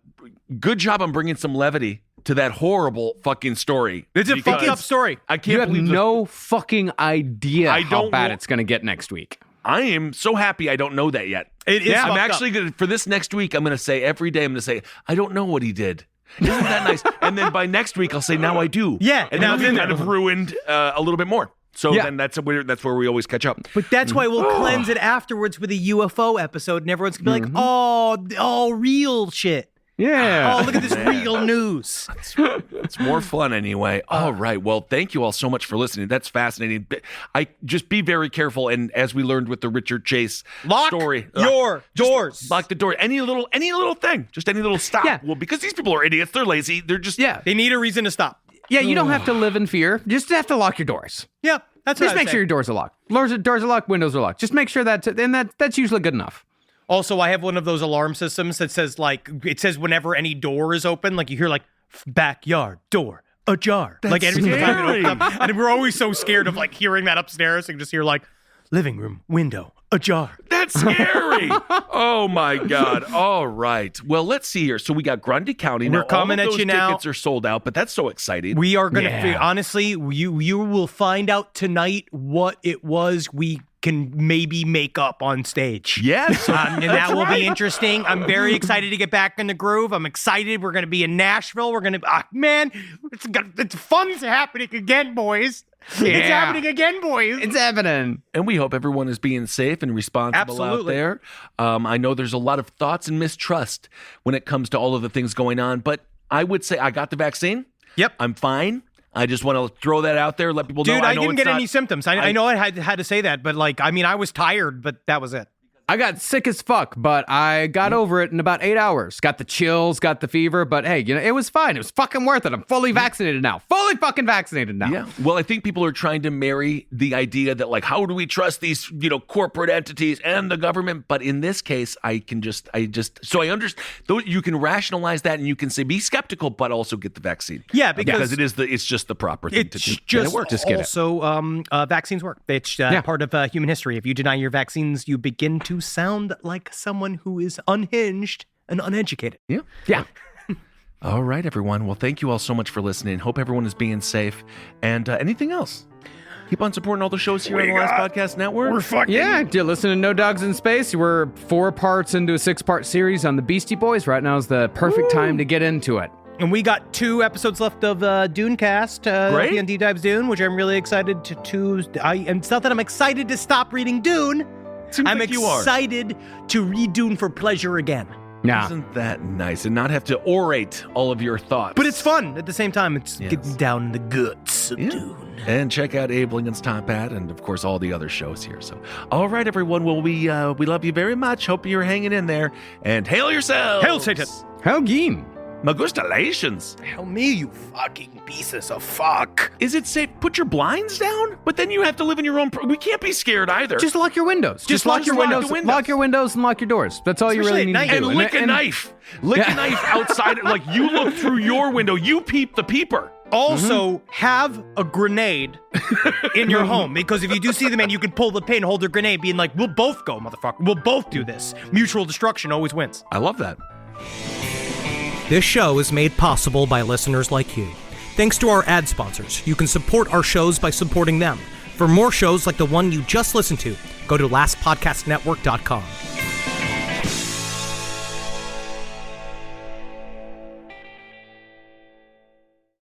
good job on bringing some levity to that horrible fucking story. It's a fucked up story. I can't You have believe no fucking idea how don't bad wa- it's going to get next week. I am so happy I don't know that yet. It is. I'm fucked actually up. going to, for this next week, I'm going to say every day, I'm going to say, I don't know what he did. Isn't that nice? And then by next week, I'll say, now I do. Yeah, And now now it's it's in kind there. of ruined a little bit more. So then that's where we always catch up. But that's why we'll cleanse it afterwards with a UFO episode, and everyone's gonna be like, "Oh, real shit." Yeah. Oh, look at this real news. It's more fun anyway. All right. Well, thank you all so much for listening. That's fascinating. I just be very careful. And as we learned with the Richard Chase story, your doors. lock the door. Any little thing, just any little stop. Yeah. Well, because these people are idiots. They're lazy. They're just They need a reason to stop. Yeah, you don't have to live in fear. You just have to lock your doors. Yeah, that's Just make sure your doors are locked. Doors are locked, windows are locked. Just make sure that's usually good enough. Also, I have one of those alarm systems that says it says whenever any door is open, like you hear like backyard door ajar. That's like every single time it scary. opens up. And we're always so scared of like hearing that upstairs and just hear like living room window ajar. That's scary. Oh my God. All right. Well, let's see here. So we got Grundy County. We're Now, coming all of at you those now. Tickets are sold out, but that's so exciting. We are gonna honestly, you will find out tonight what it was we can maybe make up on stage. Yes. And that will be interesting. I'm very excited to get back in the groove. I'm excited. We're going to be in Nashville. We're going to, man, it's fun's happening again, boys. It's happening again, boys. It's happening. And we hope everyone is being safe and responsible out Absolutely. there. I know there's a lot of thoughts and mistrust when it comes to all of the things going on, but I would say I got the vaccine. Yep. I'm fine. I just want to throw that out there, let people know. Dude, I know didn't it's get not- any symptoms. I know I had to say that, but like, I mean, I was tired, but that was it. I got sick as fuck, but I got over it in about 8 hours. Got the chills, got the fever, but hey, it was fine. It was fucking worth it. I'm fully vaccinated now. Fully fucking vaccinated now. Yeah. Well, I think people are trying to marry the idea that like, how do we trust these, corporate entities and the government? But in this case, so I understand. Though you can rationalize that and you can say be skeptical, but also get the vaccine. Yeah, because it's just the proper thing to do. It's just Just get it. also vaccines work. It's part of human history. If you deny your vaccines, you begin to sound like someone who is unhinged and uneducated. Yeah. Yeah. All right, everyone. Well, thank you all so much for listening. Hope everyone is being safe. And anything else? Keep on supporting all the shows here on the Last Podcast Network. Yeah, do you listen to No Dogs in Space? We're 4 parts into a 6-part series on the Beastie Boys. Right now is the perfect time to get into it. And we got 2 episodes left of Dunecast, Great. D&D Dives Dune, which I'm really excited to it's not that I'm excited to stop reading Dune. Seems I'm like you are. excited to read Dune for pleasure again. Yeah. Isn't that nice? And not have to orate all of your thoughts. But it's fun at the same time. It's getting down in the guts of Dune. And check out Abe Lincoln's Top Hat and, of course, all the other shows here. So, all right, everyone. Well, we love you very much. Hope you're hanging in there. And hail yourselves. Hail Satan. Helgeen. Magustalations. Hell me, you fucking pieces of fuck. Is it safe? Put your blinds down? But then you have to live in your own... we can't be scared either. Just lock your windows. Just lock your lock the windows. windows. Lock your windows and lock your doors. That's all you Especially really at need night. to do. and lick a knife. Lick a knife outside. Like, you look through your window. You peep the peeper. Also, have a grenade in your home, because if you do see the man, you can pull the pin, hold the grenade, being like, we'll both go, motherfucker. We'll both do this. Mutual destruction always wins. I love that. This show is made possible by listeners like you. Thanks to our ad sponsors, you can support our shows by supporting them. For more shows like the one you just listened to, go to lastpodcastnetwork.com.